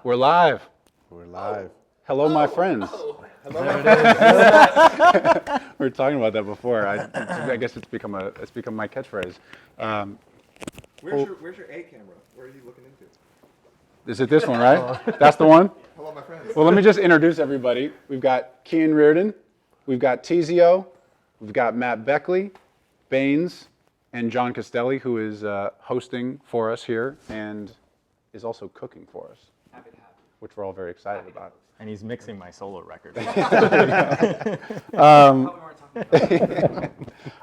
We're live. We're live. Hello, my friends. Hello, We were talking about that before. I guess it's become my catchphrase. Where's your A camera? Where are you looking into? Is it this one, right? That's the one? Hello, my friends. Well, let me just introduce everybody. We've got Cian Riordan, we've got Teezio, we've got Matt Beckley, Bainz, and Jon Castelli, who is hosting for us here and is also cooking for us, which we're all very excited about. And he's mixing my solo record.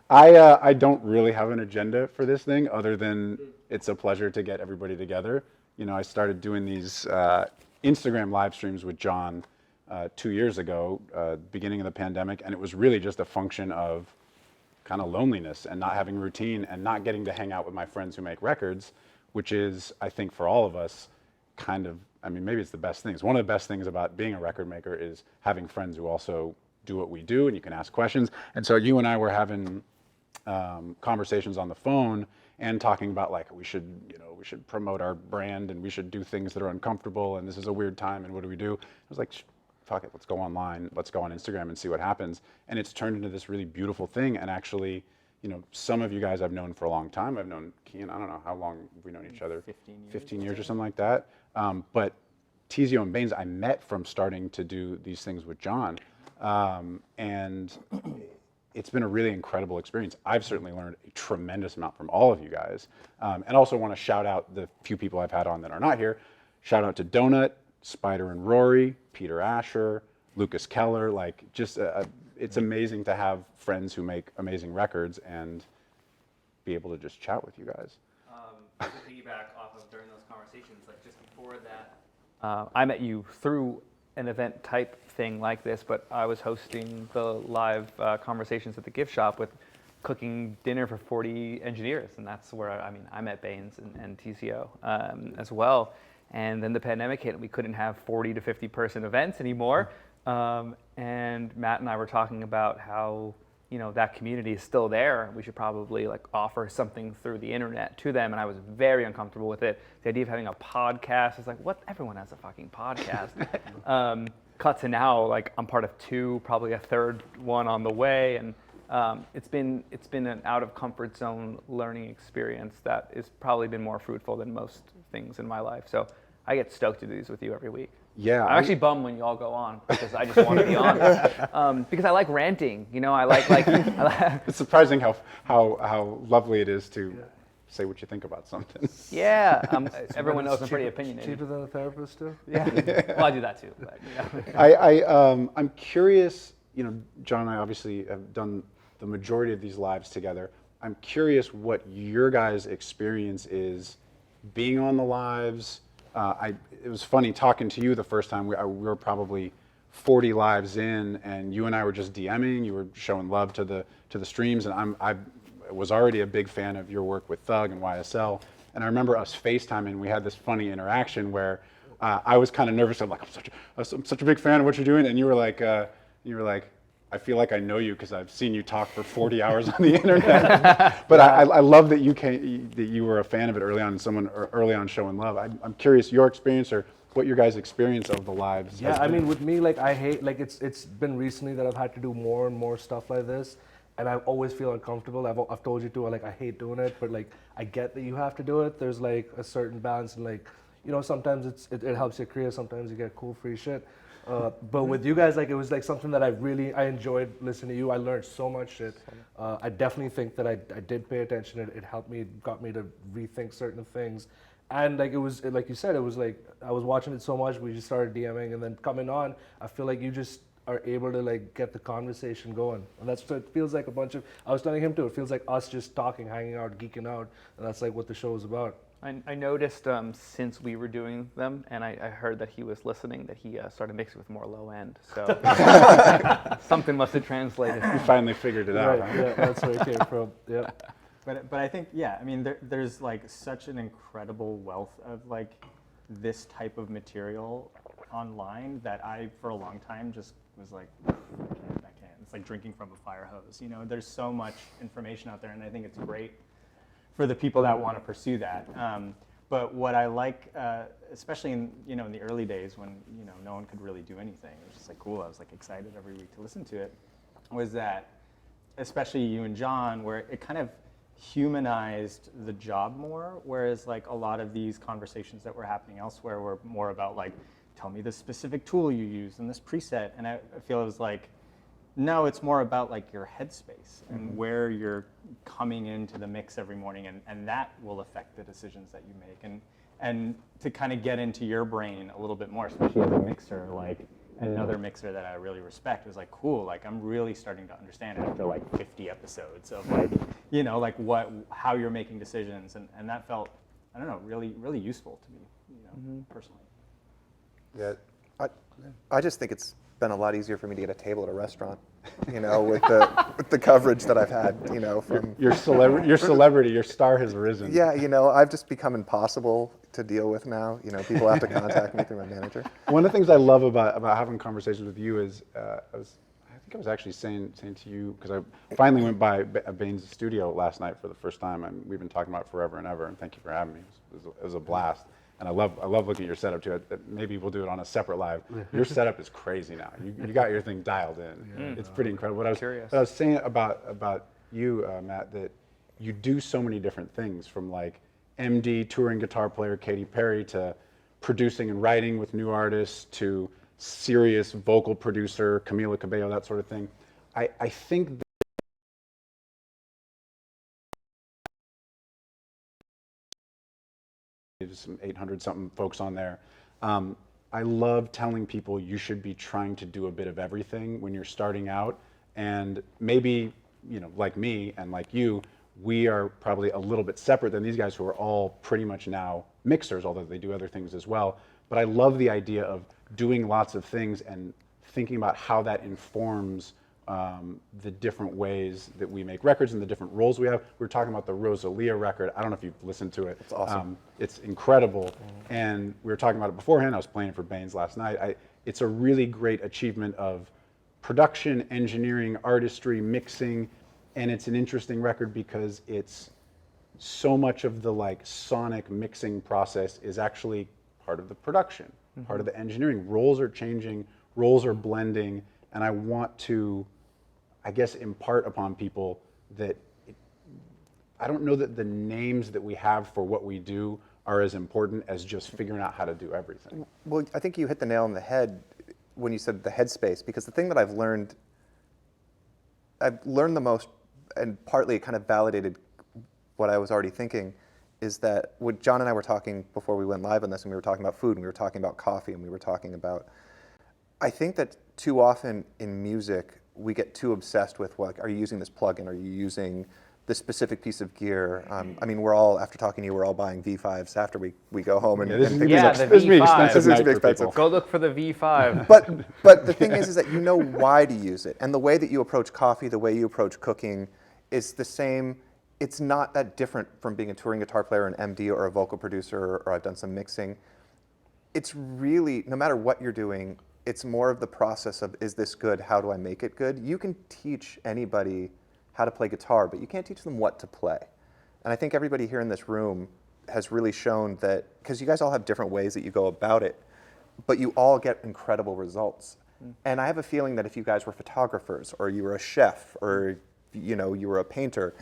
I don't really have an agenda for this thing other than it's a pleasure to get everybody together. You know, I started doing these Instagram live streams with Jon 2 years ago, beginning of the pandemic, and it was really just a function of kind of loneliness and not having routine and not getting to hang out with my friends who make records, which is, I think, for all of us, kind of, I mean, maybe it's the best thing. It's one of the best things about being a record maker is having friends who also do what we do, and you can ask questions. And so you and I were having conversations on the phone and talking about like we should promote our brand and we should do things that are uncomfortable and this is a weird time and what do we do? I was like, fuck it, let's go online, let's go on Instagram and see what happens. And it's turned into this really beautiful thing. And actually, you know, some of you guys I've known for a long time. I've known Cian, I don't know how long we've known each other. 15 years or something like that. But Teezio and Bainz, I met from starting to do these things with Jon. And it's been a really incredible experience. I've certainly learned a tremendous amount from all of you guys. And also want to shout out the few people I've had on that are not here. Shout out to Donut, Spider and Rory, Peter Asher, Lucas Keller. Like, just it's amazing to have friends who make amazing records and be able to just chat with you guys. To piggyback off of during those conversations, like just before that, I met you through an event type thing like this, but I was hosting the live conversations at the gift shop with cooking dinner for 40 engineers, and that's where I met Bainz and Teezio as well. And then the pandemic hit, and we couldn't have 40 to 50 person events anymore. And Matt and I were talking about how, you know, that community is still there. We should probably like offer something through the internet to them. And I was very uncomfortable with it. The idea of having a podcast is like, what? Everyone has a fucking podcast. Cut to now, like I'm part of two, probably a third one on the way. And it's been an out of comfort zone learning experience that has probably been more fruitful than most things in my life. So I get stoked to do these with you every week. Yeah, I'm actually bummed when you all go on because I just want to be on. Because I like ranting, you know. I like. It's surprising how lovely it is to say what you think about something. Yeah, everyone knows I'm pretty opinionated. Cheaper than a therapist too? Yeah, well, I do that too. But, yeah. I'm curious. You know, Jon and I obviously have done the majority of these lives together. I'm curious what your guys' experience is being on the lives. It was funny talking to you the first time. We were probably 40 lives in, and you and I were just DMing. You were showing love to the streams, and I was already a big fan of your work with Thug and YSL. And I remember us FaceTiming. We had this funny interaction where I was kind of nervous. I'm like, I'm such a big fan of what you're doing, and you were like, I feel like I know you because I've seen you talk for 40 hours on the internet. But I love that you were a fan of it early on, and someone early on showing love. I'm curious your experience or what your guys' experience of the lives. Yeah, I mean, with me, like I hate, like it's been recently that I've had to do more and more stuff like this, and I always feel uncomfortable. I've told you too, like I hate doing it, but like I get that you have to do it. There's like a certain balance, and like, you know, sometimes it helps your career, sometimes you get cool free shit. But with you guys, like it was like something that I enjoyed listening to you. I learned so much shit. I definitely think that I did pay attention. It helped me, got me to rethink certain things. And like it was, like you said, it was like I was watching it so much, we just started DMing, and then coming on, I feel like you just are able to like get the conversation going. And that's what it feels like I was telling him too, it feels like us just talking, hanging out, geeking out, and that's like what the show is about. I noticed since we were doing them, and I heard that he was listening, that he started mixing with more low end. So something must have translated. You finally figured it out. Right, Huh? yeah, that's where it came from. Yeah. But I think, yeah, I mean, there's like such an incredible wealth of like this type of material online that I, for a long time, just was like, I can't. It's like drinking from a fire hose. You know, there's so much information out there, and I think it's great for the people that want to pursue that. But what I like, especially in in the early days when no one could really do anything, it was just like cool. I was like excited every week to listen to it. Was that, especially you and Jon, where it kind of humanized the job more, whereas like a lot of these conversations that were happening elsewhere were more about like, tell me the specific tool you use and this preset, and I feel it was like, no, it's more about like your headspace and where you're coming into the mix every morning, and that will affect the decisions that you make, and to kind of get into your brain a little bit more, especially as a mixer, like another mixer that I really respect is like, cool, like I'm really starting to understand it after like 50 episodes of like, like how you're making decisions, and that felt, I don't know, really, really useful to me, personally. Yeah, I just think it's been a lot easier for me to get a table at a restaurant, with the coverage that I've had, from Your celebrity, your star has risen. yeah, I've just become impossible to deal with now. People have to contact me through my manager. One of the things I love about having conversations with you is I think I was actually saying to you, because I finally went by Bainz' studio last night for the first time, and we've been talking about it forever and ever, and thank you for having me. It was a blast. And I love looking at your setup too. Maybe we'll do it on a separate live. Your setup is crazy now. You got your thing dialed in. It's pretty incredible. What I was saying about you, Matt, that you do so many different things, from like MD, touring guitar player Katy Perry, to producing and writing with new artists, to serious vocal producer Camila Cabello, that sort of thing. I think there's some 800 something folks on there. I love telling people you should be trying to do a bit of everything when you're starting out, and maybe like me and like you, we are probably a little bit separate than these guys who are all pretty much now mixers, although they do other things as well. But I love the idea of doing lots of things and thinking about how that informs the different ways that we make records and the different roles we have. We were talking about the Rosalia record. I don't know if you've listened to it. It's awesome. It's incredible. And we were talking about it beforehand. I was playing for Bainz last night. It's a really great achievement of production, engineering, artistry, mixing, and it's an interesting record because it's so much of the like sonic mixing process is actually part of the production, part of the engineering. Roles are changing, roles are blending, and I want to, I guess, impart upon people that I don't know that the names that we have for what we do are as important as just figuring out how to do everything. Well, I think you hit the nail on the head when you said the headspace, because the thing that I've learned the most, and partly it kind of validated what I was already thinking, is that what Jon and I were talking before we went live on this, and we were talking about food, and we were talking about coffee, and we were talking about, I think that too often in music, we get too obsessed with, like, are you using this plugin? Are you using this specific piece of gear? I mean, we're all, after talking to you, we're all buying V5s after we go home. And This is the be V5. expensive night for expensive. people. Go look for the V5. But the thing is that you know why to use it. And the way that you approach coffee, the way you approach cooking is the same. It's not that different from being a touring guitar player, an MD, or a vocal producer, or I've done some mixing. It's really, no matter what you're doing, it's more of the process of, is this good? How do I make it good? You can teach anybody how to play guitar, but you can't teach them what to play. And I think everybody here in this room has really shown that, because you guys all have different ways that you go about it, but you all get incredible results. And I have a feeling that if you guys were photographers, or you were a chef, or you were a painter,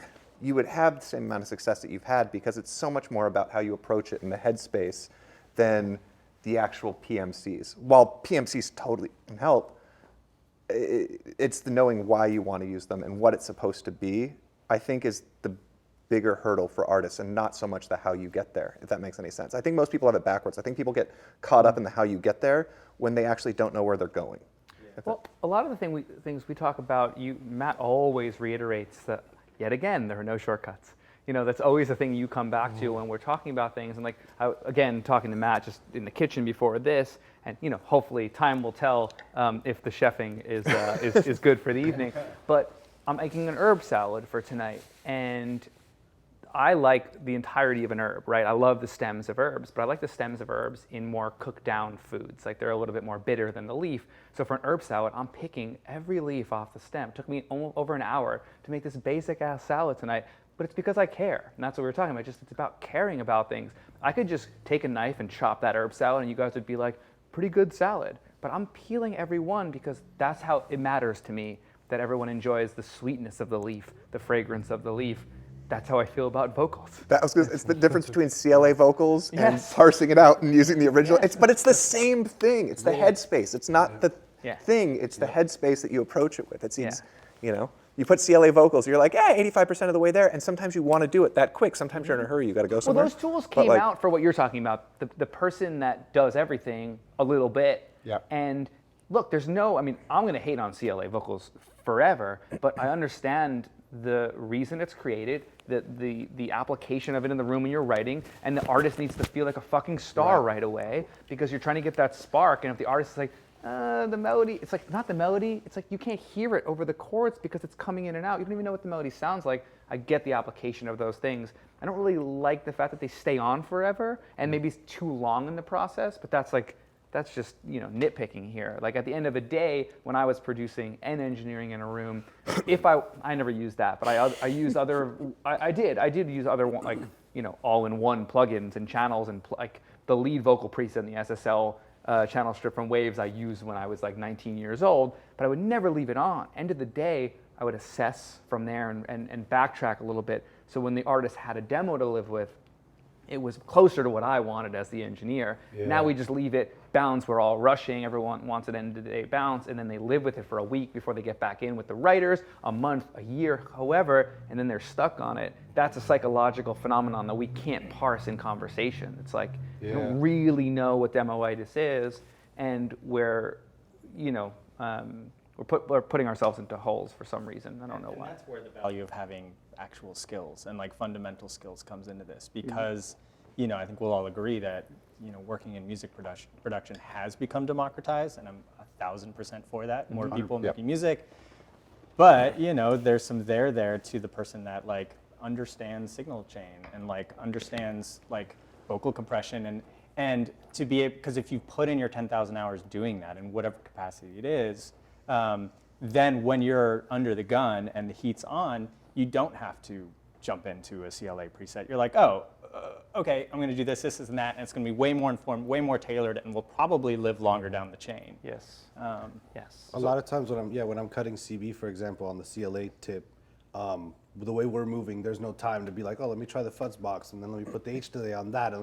you would have the same amount of success that you've had, because it's so much more about how you approach it in the headspace than the actual PMCs. While PMCs totally can help, it's the knowing why you want to use them and what it's supposed to be, I think, is the bigger hurdle for artists, and not so much the how you get there, if that makes any sense. I think most people have it backwards. I think people get caught up in the how you get there when they actually don't know where they're going. Well, a lot of the things we talk about, Matt always reiterates that, yet again, there are no shortcuts. That's always the thing you come back to when we're talking about things. And like, again, talking to Matt just in the kitchen before this, and hopefully time will tell if the chefing is good for the evening. But I'm making an herb salad for tonight, and I like the entirety of an herb, right? I love the stems of herbs, but I like the stems of herbs in more cooked down foods. Like they're a little bit more bitter than the leaf. So for an herb salad, I'm picking every leaf off the stem. It took me over an hour to make this basic ass salad tonight, but it's because I care. And that's what we were talking about. Just it's about caring about things. I could just take a knife and chop that herb salad and you guys would be like, pretty good salad. But I'm peeling every one because that's how it matters to me that everyone enjoys the sweetness of the leaf, the fragrance of the leaf. That's how I feel about vocals. It's the difference between CLA vocals and Yes. parsing it out and using the original. Yes. But it's the same thing. It's the headspace. It's not the Yeah. thing. It's the headspace that you approach it with. It seems, you put CLA vocals, you're like, 85% of the way there. And sometimes you want to do it that quick. Sometimes you're in a hurry. You got to go Well, somewhere. those tools But, came like, out for what you're talking about. The person that does everything a little bit. Yeah. And look, I'm going to hate on CLA vocals forever, but I understand the reason it's created, the application of it in the room when you're writing, and the artist needs to feel like a fucking star right away because you're trying to get that spark. And if the artist is like, the melody, it's like, not the melody, it's like you can't hear it over the chords because it's coming in and out. You don't even know what the melody sounds like. I get the application of those things. I don't really like the fact that they stay on forever and maybe it's too long in the process, but that's just, nitpicking here. Like at the end of the day, when I was producing and engineering in a room, I never used that, but I used other, I did use other like, all-in-one plugins and channels and like the lead vocal preset in the SSL channel strip from Waves I used when I was like 19 years old, but I would never leave it on. End of the day, I would assess from there and backtrack a little bit. So when the artist had a demo to live with, it was closer to what I wanted as the engineer. Yeah. Now we just leave it bounce. We're all rushing. Everyone wants an end of the day bounce, and then they live with it for a week before they get back in with the writers, a month, a year, however, and then they're stuck on it. That's a psychological phenomenon that we can't parse in conversation. It's like you don't really know what demoitis is, and we're putting ourselves into holes for some reason. I don't know why. And that's where the value of having actual skills and like fundamental skills comes into this because, I think we'll all agree that, working in music production has become democratized, and I'm 1,000% for that. More people making music. But, there's some there to the person that like understands signal chain and like understands like vocal compression and to be able, because if you put in your 10,000 hours doing that in whatever capacity it is, then when you're under the gun and the heat's on, you don't have to jump into a CLA preset. You're like, okay, I'm going to do this, and that, and it's going to be way more informed, way more tailored, and will probably live longer down the chain. Yes. Yes. A lot of times when I'm cutting CB, for example, on the CLA tip, the way we're moving, there's no time to be like, let me try the fuzz box, and then let me put the H delay on that.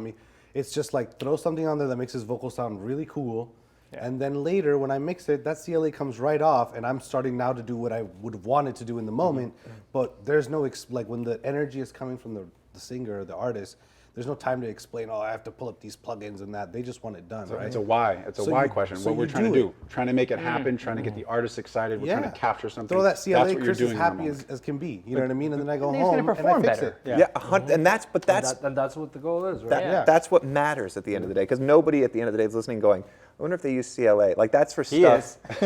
It's just like throw something on there that makes his vocal sound really cool. Yeah. And then later, when I mix it, that CLA comes right off, and I'm starting now to do what I would have wanted to do in the moment. But there's no like when the energy is coming from the singer or the artist, there's no time to explain. I have to pull up these plugins and that. They just want it done, right? It's a why. It's a why question. so what we're you trying to do do, trying to make it happen, trying to get the artist excited. We're trying to capture something. Throw that That's CLA, what you're Chris doing is in the happy moment. as can be. You know what I mean? And then I go he's gonna home and I perform fix better. it. And that's what the goal is, right? that's what matters at the end of the day. Because nobody at the end of the day is listening going, I wonder if they use CLA. Like that's for He stuff. is. Oh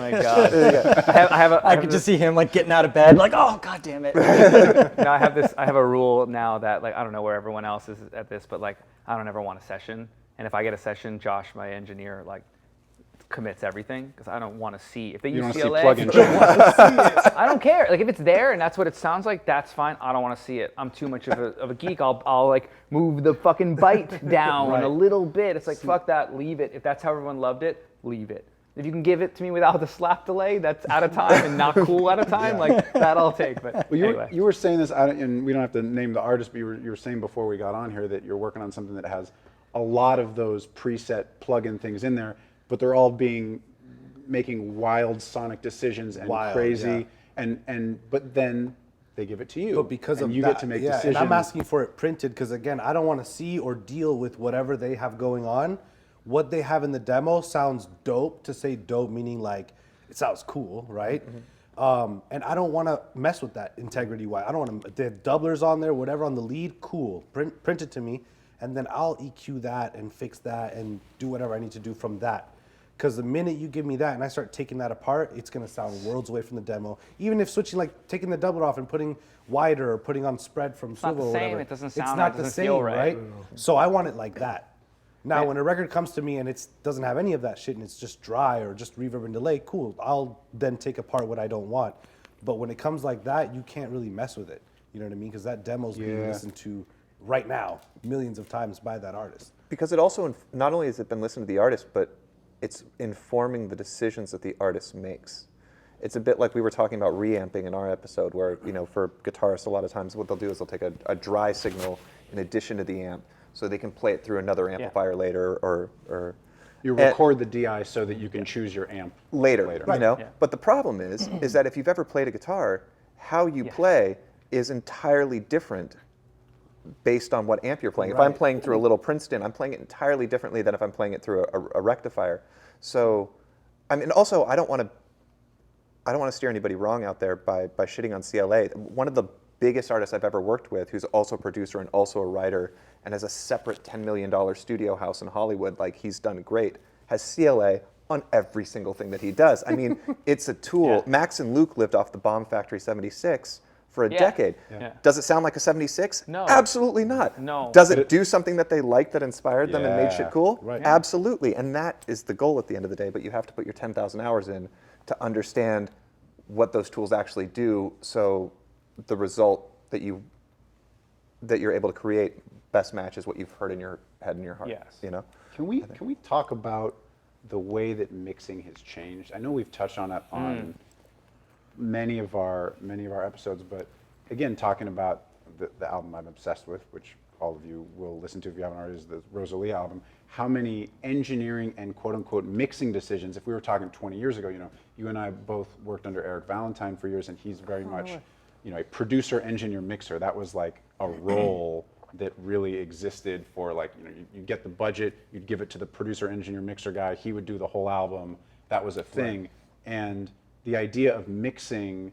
my God. I could just see him like getting out of bed, like, oh God damn it. No, I have a rule now that like I don't know where everyone else is at this, but like I don't ever want a session. And if I get a session, Josh, my engineer, like commits everything because I don't want to see if they You use don't CLA. see plugin. I don't care. Like if it's there and that's what it sounds like, that's fine. I don't want to see it. I'm too much of a geek. I'll like move the fucking bite down a little bit. It's like fuck that. Leave it. If that's how everyone loved it, leave it. If you can give it to me without the slap delay, that's out of time and not cool out of time. Like that I'll take. But Well, anyway. you were saying this, and we don't have to name the artist, but you were saying before we got on here that you're working on something that has a lot of those preset plug-in things in there, but they're all making wild sonic decisions and crazy, but then they give it to you. But because and of you that, get to make and decisions. I'm asking for it printed because again, I don't want to see or deal with whatever they have going on. What they have in the demo sounds dope. To say dope meaning like it sounds cool, right? And I don't want to mess with that integrity-wise. I don't want to. They have doublers on there, whatever on the lead, cool. Print it to me, and then I'll EQ that and fix that and do whatever I need to do from that. Because the minute you give me that and I start taking that apart, it's going to sound worlds away from the demo. Even if switching, like taking the double off and putting wider or putting on spread from not swivel the or same, whatever. it doesn't It's sound not right, it the doesn't same, feel right. So I want it like that. Now, Yeah. when a record comes to me and it doesn't have any of that shit and it's just dry or just reverb and delay, cool. I'll then take apart what I don't want. But when it comes like that, you can't really mess with it. You know what I mean? Because that demo's being Yeah. listened to right now millions of times by that artist. Because it also, not only has it been listened to the artist, but it's informing the decisions that the artist makes. It's a bit like we were talking about reamping in our episode where, you know, for guitarists, a lot of times what they'll do is they'll take a dry signal in addition to the amp so they can play it through another amplifier later or You record the DI so that you can choose your amp later. You know? Yeah. But the problem is that if you've ever played a guitar, how you play is entirely different based on what amp you're playing. If I'm playing through a little Princeton, I'm playing it entirely differently than if I'm playing it through a rectifier. So, I mean, also I don't want to steer anybody wrong out there by shitting on CLA. One of the biggest artists I've ever worked with, who's also a producer and also a writer, and has a separate $10 million studio house in Hollywood, like he's done great, has CLA on every single thing that he does. I mean, it's a tool. Max and Luke lived off the Bomb Factory 76 for a decade. Yeah. Does it sound like a 76? No. Absolutely not. No. Does it do something that they liked that inspired them and made Yeah. shit cool? Right. Absolutely. And that is the goal at the end of the day, but you have to put your 10,000 hours in to understand what those tools actually do so the result that you're able to create best matches what you've heard in your head and your heart. Yes. You know? Can we talk about the way that mixing has changed? I know we've touched on it on many of our episodes, but again, talking about the album I'm obsessed with, which all of you will listen to if you haven't already, is the Rosalia album. How many engineering and quote unquote mixing decisions, if we were talking 20 years ago, you know, you and I both worked under Eric Valentine for years, and he's very much, you know, a producer, engineer, mixer. That was like a role that really existed for, like, you know, you get the budget, you'd give it to the producer, engineer, mixer guy, he would do the whole album. That was a thing. And the idea of mixing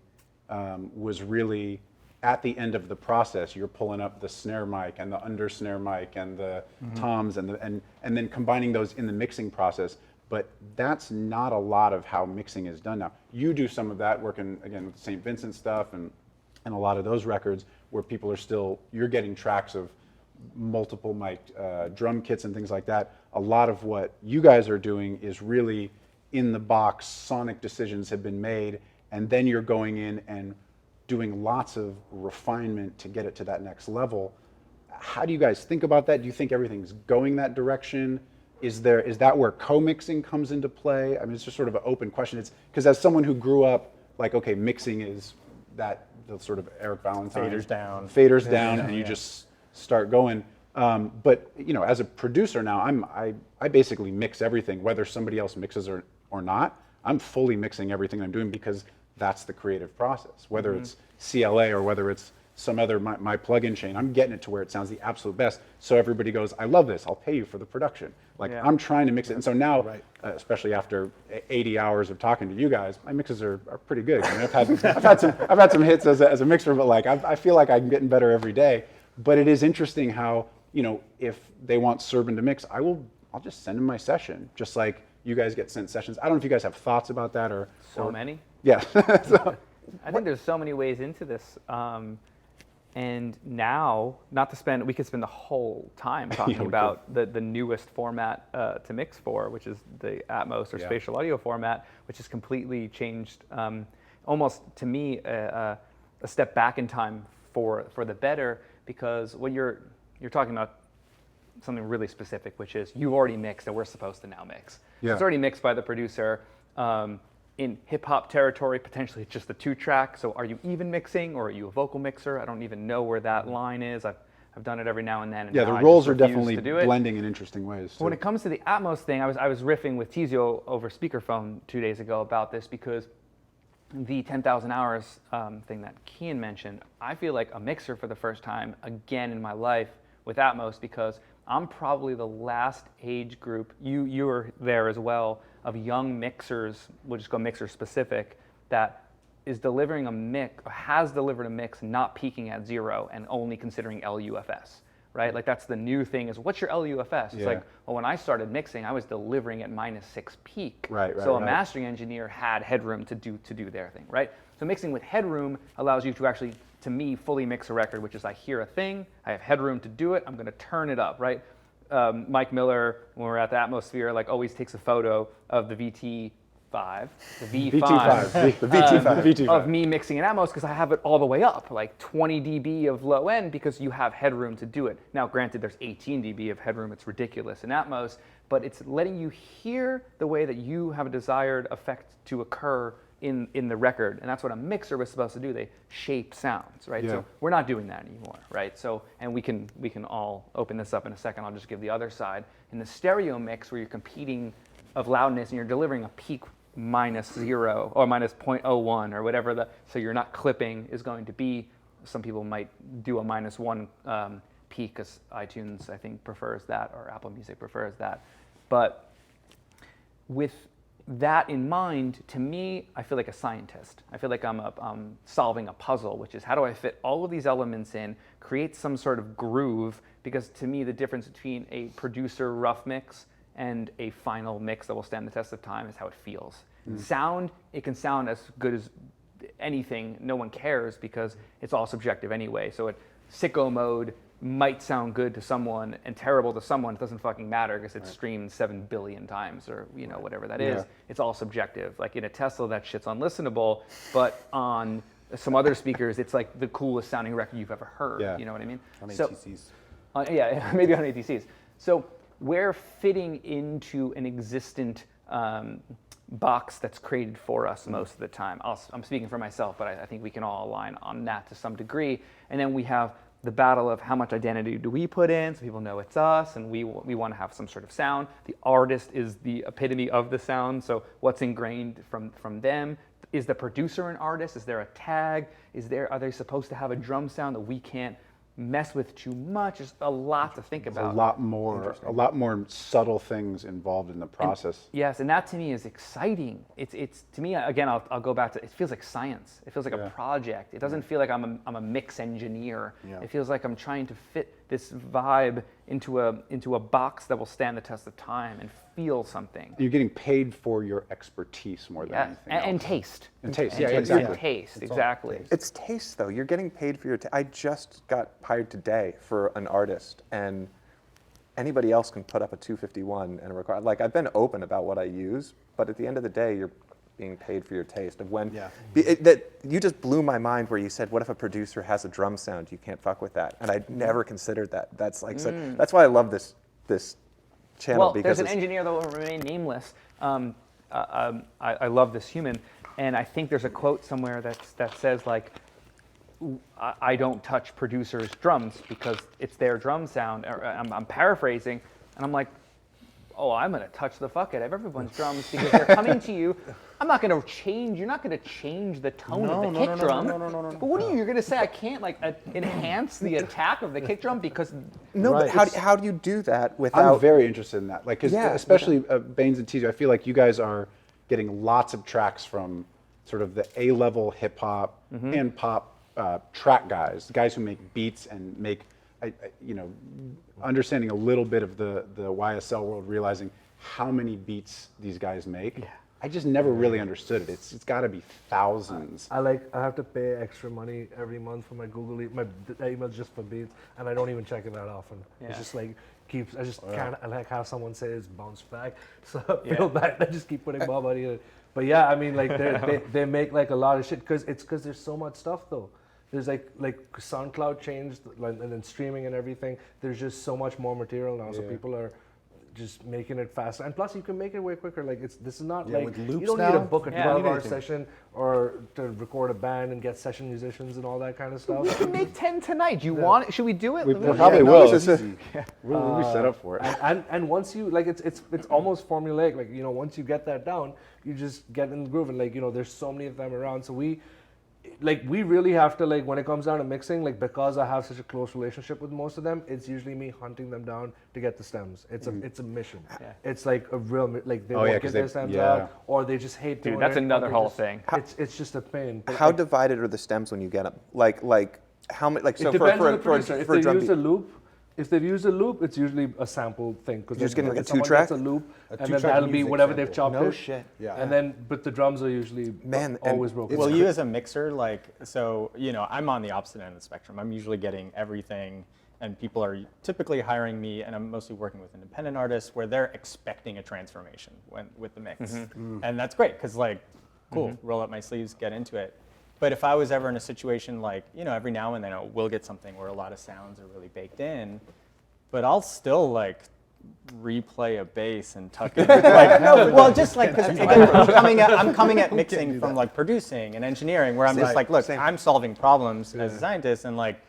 was really at the end of the process. You're pulling up the snare mic and the under snare mic and the toms and then combining those in the mixing process. But that's not a lot of how mixing is done now. You do some of that, working again with St. Vincent stuff and a lot of those records where people are still, you're getting tracks of multiple mic drum kits and things like that. A lot of what you guys are doing is really in the box, sonic decisions have been made, and then you're going in and doing lots of refinement to get it to that next level. How do you guys think about that? Do you think everything's going that direction? Is that where co-mixing comes into play? I mean, it's just sort of an open question. It's because as someone who grew up, like, okay, mixing is that the sort of Eric Valentine faders down, and you just start going. But you know, as a producer now, I basically mix everything, whether somebody else mixes or not. I'm fully mixing everything I'm doing because that's the creative process. Whether it's CLA or whether it's some other my plug-in chain, I'm getting it to where it sounds the absolute best. So everybody goes, I love this. I'll pay you for the production. Like, I'm trying to mix it. And so now, especially after 80 hours of talking to you guys, my mixes are pretty good. I mean, I've had some hits as a mixer, but like I feel like I'm getting better every day. But it is interesting how, you know, if they want Serban to mix, I'll just send them my session, just like you guys get sent sessions. I don't know if you guys have thoughts about that or Many. Yeah. So, I think there's so many ways into this. And now, we could spend the whole time talking about the newest format to mix for, which is the Atmos or spatial audio format, which has completely changed, almost to me, a step back in time for the better, because when you're talking about something really specific, which is you already mixed and we're supposed to now mix. So it's already mixed by the producer. In hip hop territory, potentially it's just the 2-track. So are you even mixing or are you a vocal mixer? I don't even know where that line is. I've done it every now and then. And yeah, now the I roles just are refuse definitely to do it. blending in interesting ways. When it comes to the Atmos thing, I was riffing with Teezio over speakerphone 2 days ago about this, because the 10,000 hours thing that Cian mentioned, I feel like a mixer for the first time again in my life with Atmos, because I'm probably the last age group, you were there as well, of young mixers, we'll just go mixer specific, that is delivering a mix, or has delivered a mix not peaking at 0 and only considering LUFS. right? Like that's the new thing is what's your LUFS? It's Yeah. like, well, when I started mixing, I was delivering at -6 peak. Right, So a right. mastering engineer had headroom to do their thing, right? So mixing with headroom allows you to actually, to me, fully mix a record, which is I hear a thing, I have headroom to do it, I'm going to turn it up, right? Mike Miller, when we're at the Atmosphere, like always takes a photo of the VT5, the V5, the VT5. of me mixing in Atmos because I have it all the way up, like 20 dB of low end because you have headroom to do it. Now, granted, there's 18 dB of headroom. It's ridiculous in Atmos, but it's letting you hear the way that you have a desired effect to occur in the record, and that's what a mixer was supposed to do. They shape sounds, right? Yeah. So we're not doing that anymore, right? So, and we can all open this up in a second. I'll just give the other side. In the stereo mix, where you're competing of loudness and you're delivering a peak -0 or -0.01 or whatever so you're not clipping is going to be. Some people might do a -1 peak because iTunes, I think, prefers that, or Apple Music prefers that. But with that in mind, to me, I feel like a scientist. I feel like I'm solving a puzzle, which is how do I fit all of these elements in, create some sort of groove, because to me, the difference between a producer rough mix and a final mix that will stand the test of time is how it feels. Sound, it can sound as good as anything, no one cares because it's all subjective anyway. So at sicko mode might sound good to someone and terrible to someone. It doesn't fucking matter because it's streamed 7 billion times or whatever that is. It's all subjective. Like in a Tesla, that shit's unlistenable, but on some other speakers, it's like the coolest sounding record you've ever heard. Yeah. You know what I mean? On So- ATCs. yeah, maybe on ATCs. So we're fitting into an existent box that's created for us most of the time. I'm speaking for myself, but I think we can all align on that to some degree. And then we have the battle of how much identity do we put in so people know it's us, and we want to have some sort of sound. The artist is the epitome of the sound, so what's ingrained from them? Is the producer an artist? Is there a tag? Are they supposed to have a drum sound that we can't mess with too much? There's a lot to think about. A lot more subtle things involved in the process. Yes, and that to me is exciting. It's to me, again, I'll go back to, it feels like science. It feels like a project. It doesn't feel like I'm a mix engineer. Yeah. It feels like I'm trying to fit this vibe into a box that will stand the test of time and feel something. You're getting paid for your expertise more than Yes, anything and else. taste. And taste, And yeah, taste, exactly. and taste, It's all exactly. taste. It's taste, though. You're getting paid for your I just got hired today for an artist, and anybody else can put up a 251 and record. Like, I've been open about what I use, but at the end of the day, you're being paid for your taste of when. Yeah. That you just blew my mind where you said, "What if a producer has a drum sound? You can't fuck with that." And I never considered that. That's like that's why I love this channel, Well, because there's an it's- engineer that will remain nameless. I love this human, and I think there's a quote somewhere that says like, I don't touch producers' drums because it's their drum sound. Or I'm paraphrasing, and I'm like, oh, I'm gonna touch the fuck out of everyone's drums because they're coming to you. I'm not gonna change. You're not gonna change the tone of the kick drum. But what are you? You're gonna say I can't like enhance the attack of the kick drum because No, Right. but how do you do that without? I'm very interested in that. Like, 'cause Yeah, especially Bainz and Teezio, I feel like you guys are getting lots of tracks from sort of the A-level hip hop and pop track guys who make beats and make, understanding a little bit of the YSL world, realizing how many beats these guys make. Yeah. I just never really understood it. It's got to be thousands. I have to pay extra money every month for my my email just for beats, and I don't even check it that often. Yeah. It's just like I just can't like have someone say it's bounced back, so I feel bad. I just keep putting more money in it. But yeah, I mean, like they make like a lot of shit because there's so much stuff though. There's like SoundCloud changed, and then streaming and everything. There's just so much more material now, so people are just making it faster. And plus, you can make it way quicker. Like this is not Yeah, like with you loops don't need to now, book a Yeah. 12-hour anything. session or to record a band and get session musicians and all that kind of stuff. we can make 10 tonight. You want it? Should we do it? We Let me- probably no, will. this is We'll be set up for it. And once you like it's almost formulaic. Like once you get that down, you just get in the groove. And there's so many of them around. So we really have to when it comes down to mixing, because I have such a close relationship with most of them, it's usually me hunting them down to get the stems. It's a mission. Yeah. It's like a real they Oh, yeah, won't 'cause get their they- stems yeah. out, or they just hate doing Dude, that's it, or another they whole just- thing. It's just a pain. But, how divided are the stems when you get them? Like how many? Like it so depends for on the producer. If for a they drum use beat. a loop, If they've used a loop, it's usually a sample thing. Because You're just getting like a someone two-track? gets a loop, A and then two-track that'll be music whatever they've sample. chopped No it. shit. Yeah. And then, but the drums are usually Man, and always broken. Well, you as a mixer, like, so, I'm on the opposite end of the spectrum. I'm usually getting everything, and people are typically hiring me, and I'm mostly working with independent artists where they're expecting a transformation with the mix. And that's great, because, like, cool, roll up my sleeves, get into it. But if I was ever in a situation like, every now and then we'll get something where a lot of sounds are really baked in, but I'll still, like, replay a bass and tuck it. Just like, because I'm coming at mixing from like producing and engineering, where I'm just like, look, I'm solving problems as a scientist, and like,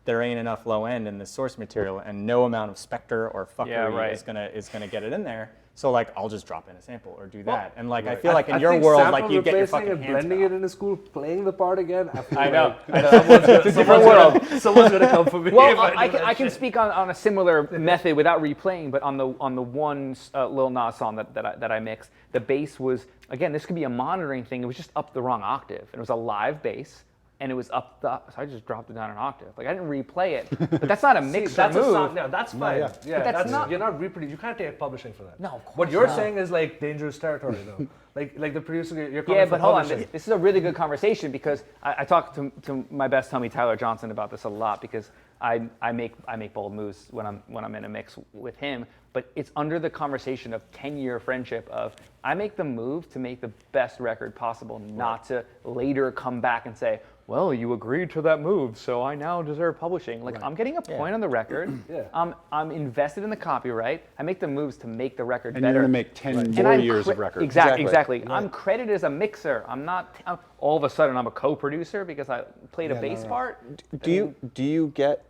there ain't enough low end in the source material, and no amount of specter or fuckery is gonna get it in there. So like, I'll just drop in a sample or do that, and like, I feel like in your world, like, you get your fucking and hands blending cut it in a school, playing the part again. I know. It's a different world. Someone's gonna come for me. Well, if I do that I can shit. speak on a similar method without replaying, but on the one Lil Nas song that I mixed, the bass was, again, this could be a monitoring thing. It was just up the wrong octave. It was a live bass, and it was up so I just dropped it down an octave. Like, I didn't replay it, but that's not a mixer That's move. a song. No, that's fine. Yeah, that's not- You're not reproducing. You can't take publishing for that. No, of course What you're not. saying is like dangerous territory, though. like the producer, you're coming Yeah, from but hold on. publishing. This is a really good conversation, because I talk to my best homie Tyler Johnson about this a lot, because I make bold moves when I'm in a mix with him. But it's under the conversation of 10-year friendship of, I make the move to make the best record possible, not to later come back and say, well, you agreed to that move, so I now deserve publishing. Like, I'm getting a point on the record. I'm invested in the copyright. I make the moves to make the record And better. you're going to make 10 And more I'm years of records. Exactly. I'm credited as a mixer. I'm not. All of a sudden, I'm a co-producer because I played a bass part. Do you get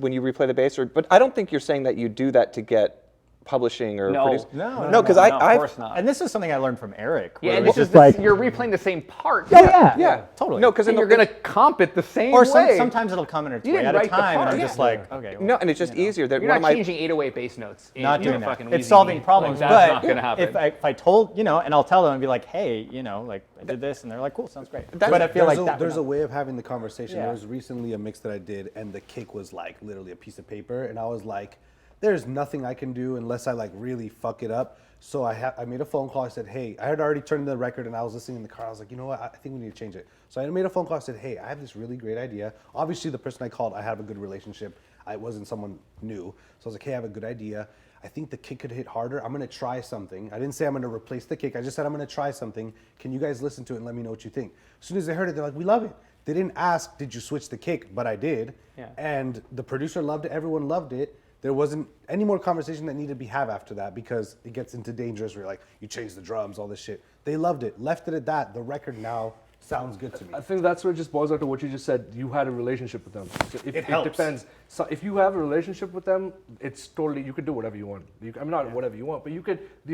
when you replay the bass, but I don't think you're saying that you do that to get publishing or produce. No, because of course not. And this is something I learned from Eric. Yeah, where and it was this is just like, you're replaying the same part. yeah, totally. No, because And you're gonna comp it the same or way. sometimes it'll come in its You way didn't at a write the time, and part. I'm just Yeah. like, okay. Well, no, and it's just easier that You're one not of my changing 808 bass notes. not doing your that. fucking It's Wheezy solving Beat. problems, Like, that's but not gonna happen. if I told, and I'll tell them and be like, hey, like, I did this, and they're like, cool, sounds great. But I feel like there's a way of having the conversation. Yeah. There was recently a mix that I did, and the kick was like literally a piece of paper, and I was like, there's nothing I can do unless I like really fuck it up. So I made a phone call. I said, hey, I had already turned the record, and I was listening in the car. I was like, you know what? I think we need to change it. So I made a phone call. I said, hey, I have this really great idea. Obviously, the person I called, I have a good relationship. I wasn't someone new. So I was like, hey, I have a good idea. I think the kick could hit harder. I'm going to try something. I didn't say I'm going to replace the kick. I just said I'm going to try something. Can you guys listen to it and let me know what you think? As soon as they heard it, they're like, we love it. They didn't ask, did you switch the kick? But I did. Yeah. And the producer loved it. Everyone loved it. There wasn't any more conversation that needed to be had after that, because it gets into dangerous where like, you change the drums, all this shit. They loved it. Left it at that. The record now sounds good to me. I think that's where it just boils down to what you just said. You had a relationship with them. So if, It helps. depends. So if you have a relationship with them, it's totally, you could do whatever you want. Not whatever you want, but you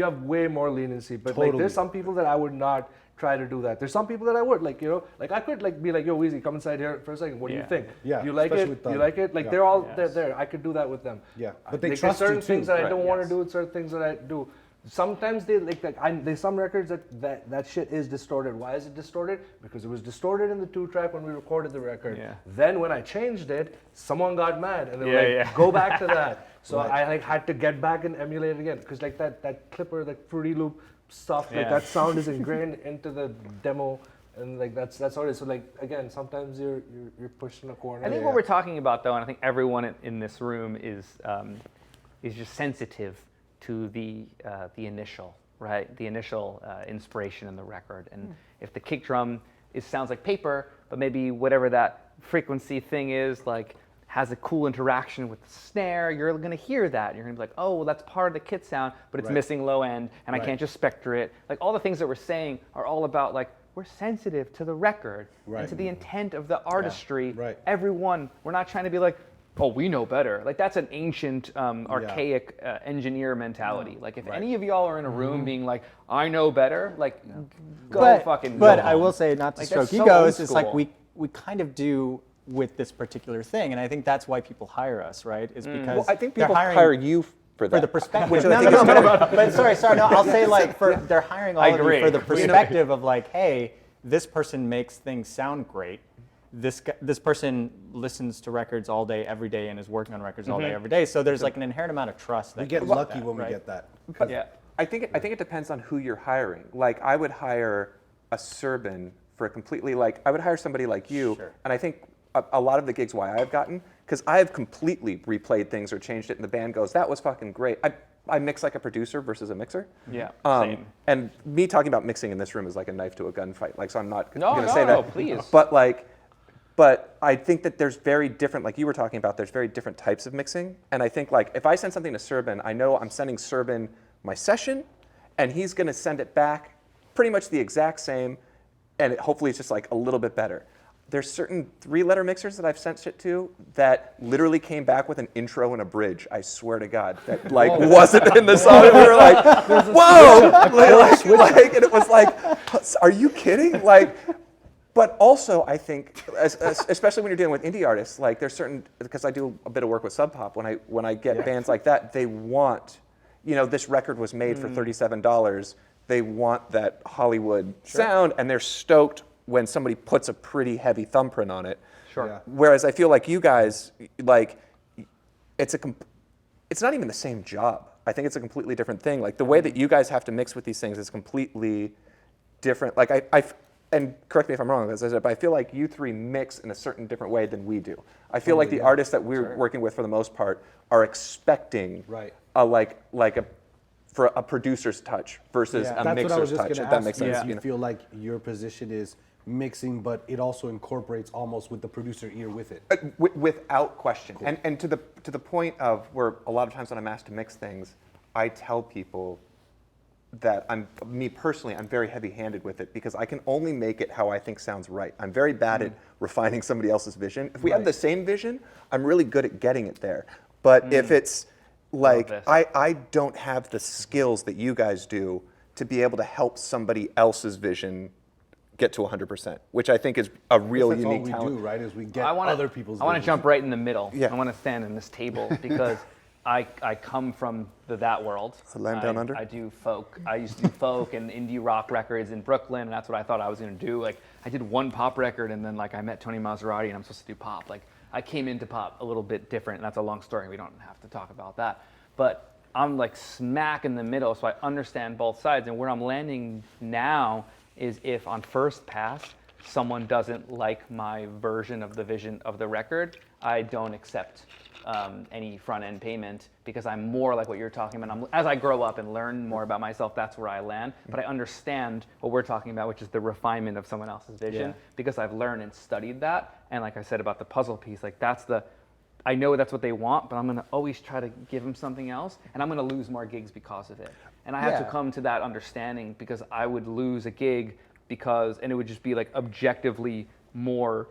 have way more leniency. But like, Totally. there's some people that I would not try to do that. There's some people that I would, like, I could like be like, yo, Weezy, come inside here for a second. What do you think? Yeah, You like especially it? with You like it? Like, they're all, they're Yes. there. I could do that with them. Yeah, but Like, they there's trust you certain too. things that I Right. don't want to Yes. do, and certain things that I do. Sometimes they there's some records that shit is distorted. Why is it distorted? Because it was distorted in the 2-track when we recorded the record. Yeah. Then when I changed it, someone got mad and they were Yeah, like, yeah. go back to that. So Right. I like had to get back and emulate it again, because like that clipper, that Fruity Loop stuff, like Yeah. that sound is ingrained into the demo, and like that's how it is. So like, again, sometimes you're pushed in a corner. I think what we're talking about, though, and I think everyone in this room is just sensitive to the initial, right? The initial inspiration in the record. And if the kick drum sounds like paper, but maybe whatever that frequency thing is, like, has a cool interaction with the snare, you're going to hear that. You're going to be like, oh, well, that's part of the kit sound, but it's Right. missing low end, and I Right. can't just spectre it. Like, all the things that we're saying are all about, like, we're sensitive to the record Right. and to the intent of the artistry. Right. Everyone, we're not trying to be like, oh, we know better. Like, that's an ancient, archaic engineer mentality. Like, if any of y'all are in a room being like, I know better, like, go fucking But go I home. will say, not to Like, stroke that's so egos, old it's like school. we kind of do with this particular thing, and I think that's why people hire us, right? Is because Well, I think they're people hiring hire you for that. for the perspective. Which no, I think no, is no, good. but sorry, no, I'll say like they're hiring all I of you agree. for the perspective of like, hey, this person makes things sound great. this person listens to records all day, every day, and is working on records all day, every day. So there's like an inherent amount of trust. That We get comes with lucky that, when we right? get that. Yeah. I think it depends on who you're hiring. Like I would hire a Serban for a completely I would hire somebody like you, Sure. and I think a lot of the gigs why I've gotten, because I've completely replayed things or changed it, and the band goes, that was fucking great. I mix like a producer versus a mixer. Yeah, same. And me talking about mixing in this room is like a knife to a gunfight. Like, so I'm not No, going to no, say no, that. please. But I think that there's very different, like you were talking about, there's very different types of mixing. And I think like if I send something to Serban, I know I'm sending Serban my session, and he's going to send it back pretty much the exact same, and hopefully it's just like a little bit better. There's certain 3-letter mixers that I've sent shit to that literally came back with an intro and a bridge. I swear to God, that like wasn't in the song. And we were like, "Whoa!" Like, and it was like, "Are you kidding?" Like, but also I think, especially when you're dealing with indie artists, like there's certain, because I do a bit of work with Sub Pop. When I get bands like that, they want, this record was made for $37. They want that Hollywood sound, and they're stoked when somebody puts a pretty heavy thumbprint on it. Sure. Yeah. Whereas I feel like you guys, like, it's not even the same job. I think it's a completely different thing. Like the way that you guys have to mix with these things is completely different. Like and correct me if I'm wrong, as I said, but I feel like you three mix in a certain different way than we do. I feel like the artists that we're working with for the most part are expecting for a producer's touch versus a That's what I was mixer's just touch, going to if ask. that makes sense. You feel like your position is mixing, but it also incorporates almost with the producer ear with it. Without question. Cool. And to the point of where a lot of times when I'm asked to mix things, I tell people that me personally, I'm very heavy-handed with it because I can only make it how I think sounds right. I'm very bad at refining somebody else's vision. If we have the same vision, I'm really good at getting it there. But if it's like, I don't have the skills that you guys do to be able to help somebody else's vision get to 100%, which I think is a real That's unique all we talent. do, right? Is we get other people's. I want to vision. jump right in the middle. Yeah. I want to stand in this table because I come from that world. The land down under? I do folk. I used to do folk and indie rock records in Brooklyn, and that's what I thought I was going to do. Like I did one pop record, and then like I met Tony Maserati, and I'm supposed to do pop. Like I came into pop a little bit different, and that's a long story. We don't have to talk about that. But I'm like smack in the middle, so I understand both sides. And where I'm landing now is if on first pass someone doesn't like my version of the vision of the record, I don't accept any front-end payment because I'm more like what you're talking about. As I grow up and learn more about myself, that's where I land. But I understand what we're talking about, which is the refinement of someone else's vision, because I've learned and studied that. And like I said about the puzzle piece, like I know that's what they want, but I'm going to always try to give them something else, and I'm going to lose more gigs because of it. And I have to come to that understanding because I would lose a gig and it would just be like objectively more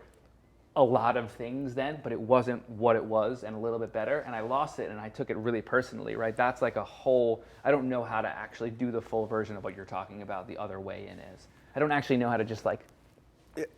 a lot of things then, but it wasn't what it was and a little bit better, and I lost it, and I took it really personally, right? That's like a whole, I don't know how to actually do the full version of what you're talking about the other way in is. I don't actually know how to just like,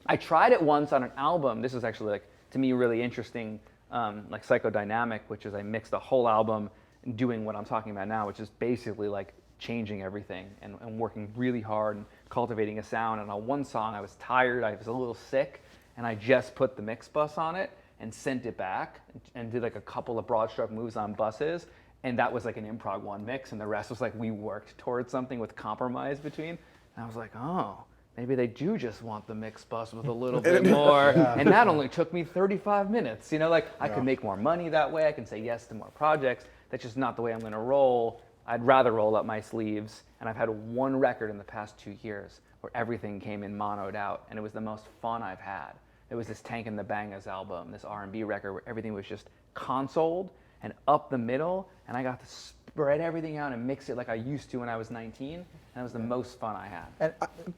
I tried it once on an album. This was actually like, to me, really interesting, like Psychodynamic, which is I mixed the whole album and doing what I'm talking about now, which is basically like changing everything and working really hard and cultivating a sound. And on one song, I was tired, I was a little sick, and I just put the mix bus on it and sent it back and did like a couple of broad stroke moves on buses. And that was like an improv one mix, and the rest was like we worked towards something with compromise between. And I was like, oh, maybe they do just want the mix bus with a little bit more. And that only took me 35 minutes. Like I could make more money that way. I can say yes to more projects. That's just not the way I'm going to roll. I'd rather roll up my sleeves. And I've had one record in the past 2 years where everything came in monoed out, and it was the most fun I've had. It was this Tank and the Bangers album, this R&B record where everything was just consoled and up the middle, and I got to spread everything out and mix it like I used to when I was 19, and it was the most fun I had.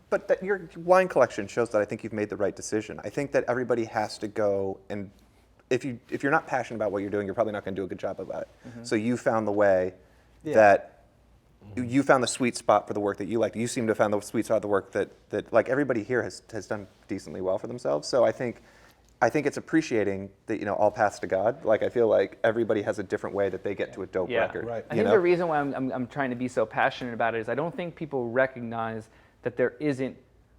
But your wine collection shows that I think you've made the right decision. I think that everybody has to go, and if you're not passionate about what you're doing, you're probably not going to do a good job about it. Mm-hmm. So you found the way that you found the sweet spot for the work that you liked. You seem to have found the sweet spot of the work that like everybody here has done decently well for themselves. So I think it's appreciating that, all paths to God. Like I feel like everybody has a different way that they get to a dope record. Right. I think the reason why I'm trying to be so passionate about it is I don't think people recognize that there isn't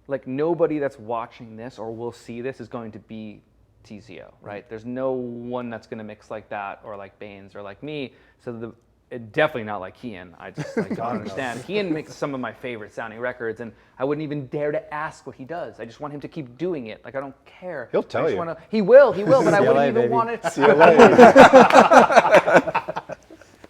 like nobody that's watching this or will see this is going to be Teezio, right? There's no one that's going to mix like that or like Bainz or like me. So definitely not like Cian. I just like, don't understand. Cian makes some of my favorite sounding records, and I wouldn't even dare to ask what he does. I just want him to keep doing it. Like I don't care. He'll tell you. He will, but I wouldn't even baby. want to.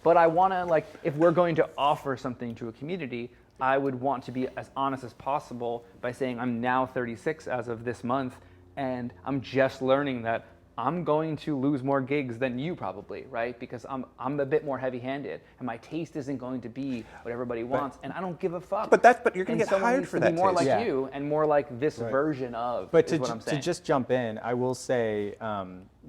But I want to, like, if we're going to offer something to a community, I would want to be as honest as possible by saying I'm now 36 as of this month, and I'm just learning that I'm going to lose more gigs than you probably, right? Because I'm a bit more heavy-handed, and my taste isn't going to be what everybody wants, and I don't give a fuck. But you're going to get hired for that Be more taste. like you, and more like this version of. But is what I'm to saying. just jump in, I will say,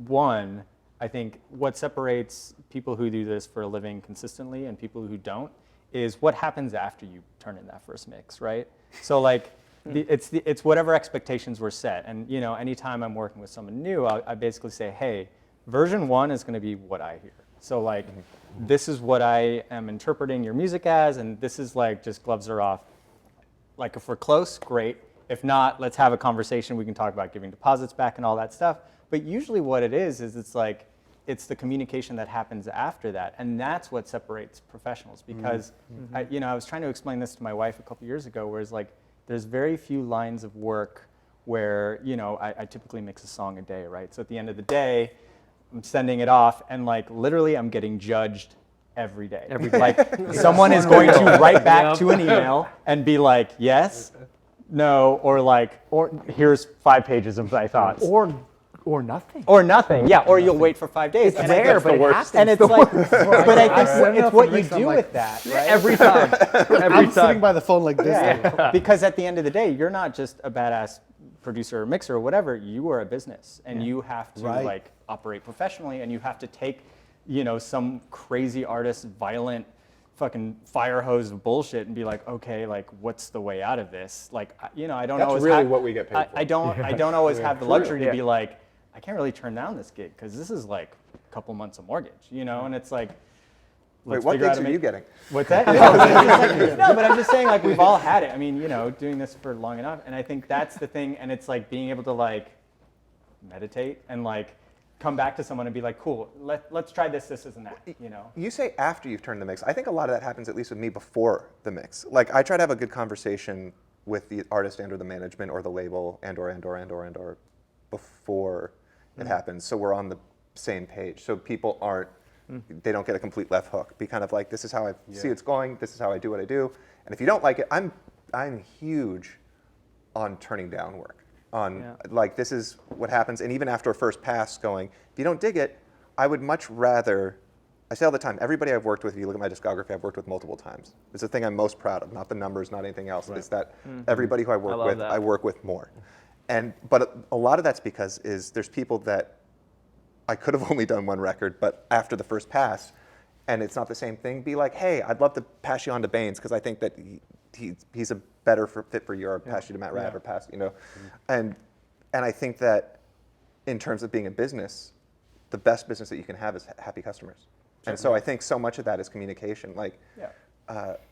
one, I think what separates people who do this for a living consistently and people who don't is what happens after you turn in that first mix, right? So like, it's whatever expectations were set. And you know, anytime I'm working with someone new, I basically say, hey, version 1 is going to be what I hear. So like, this is what I am interpreting your music as, and this is like, just gloves are off. Like if we're close, great. If not, let's have a conversation. We can talk about giving deposits back and all that stuff. But usually what it is it's like, it's the communication that happens after that. And that's what separates professionals. Because I was trying to explain this to my wife a couple years ago, where it's like, there's very few lines of work where, I typically mix a song a day, right? So at the end of the day, I'm sending it off, and like literally I'm getting judged every day. Like someone is going to write back to an email and be like, yes, no, or here's 5 pages of my thoughts. Or nothing. Or nothing, yeah. Or you'll wait for 5 days. It's rare, but it happens. And it's like, but I think it's what you do with that, right? Every time. I'm sitting by the phone like this. Because at the end of the day, you're not just a badass producer or mixer or whatever. You are a business, and you have to like operate professionally, and you have to take, some crazy artist's violent fucking fire hose of bullshit and be like, okay, like what's the way out of this? Like, I don't That's always really have, what we get paid for. I don't always have the luxury to be like, I can't really turn down this gig because this is like a couple months of mortgage, and it's like, Wait, what gigs are you getting? What's that? No, but I'm just saying, like, we've all had it. I mean, doing this for long enough, and I think that's the thing, and it's like being able to like meditate and like come back to someone and be like, cool, let's try this and that, You say after you've turned the mix. I think a lot of that happens, at least with me, before the mix. Like, I try to have a good conversation with the artist and or the management or the label and or before it happens, so we're on the same page. So people aren't, they don't get a complete left hook. Be kind of like, this is how I see it's going, this is how I do what I do. And if you don't like it, I'm huge on turning down work. Like, this is what happens, and even after a first pass going, if you don't dig it, I would much rather, I say all the time, everybody I've worked with, if you look at my discography, I've worked with multiple times. It's the thing I'm most proud of, not the numbers, not anything else. It's that everybody who I work with, I work with more. But a lot of that's because there's people that I could have only done one record, but after the first pass, and it's not the same thing, be like, hey, I'd love to pass you on to Bainz because I think that he's a better fit for you, or pass you to Matt Rad, or pass, And I think that in terms of being a business, the best business that you can have is happy customers. And so I think so much of that is communication. Like,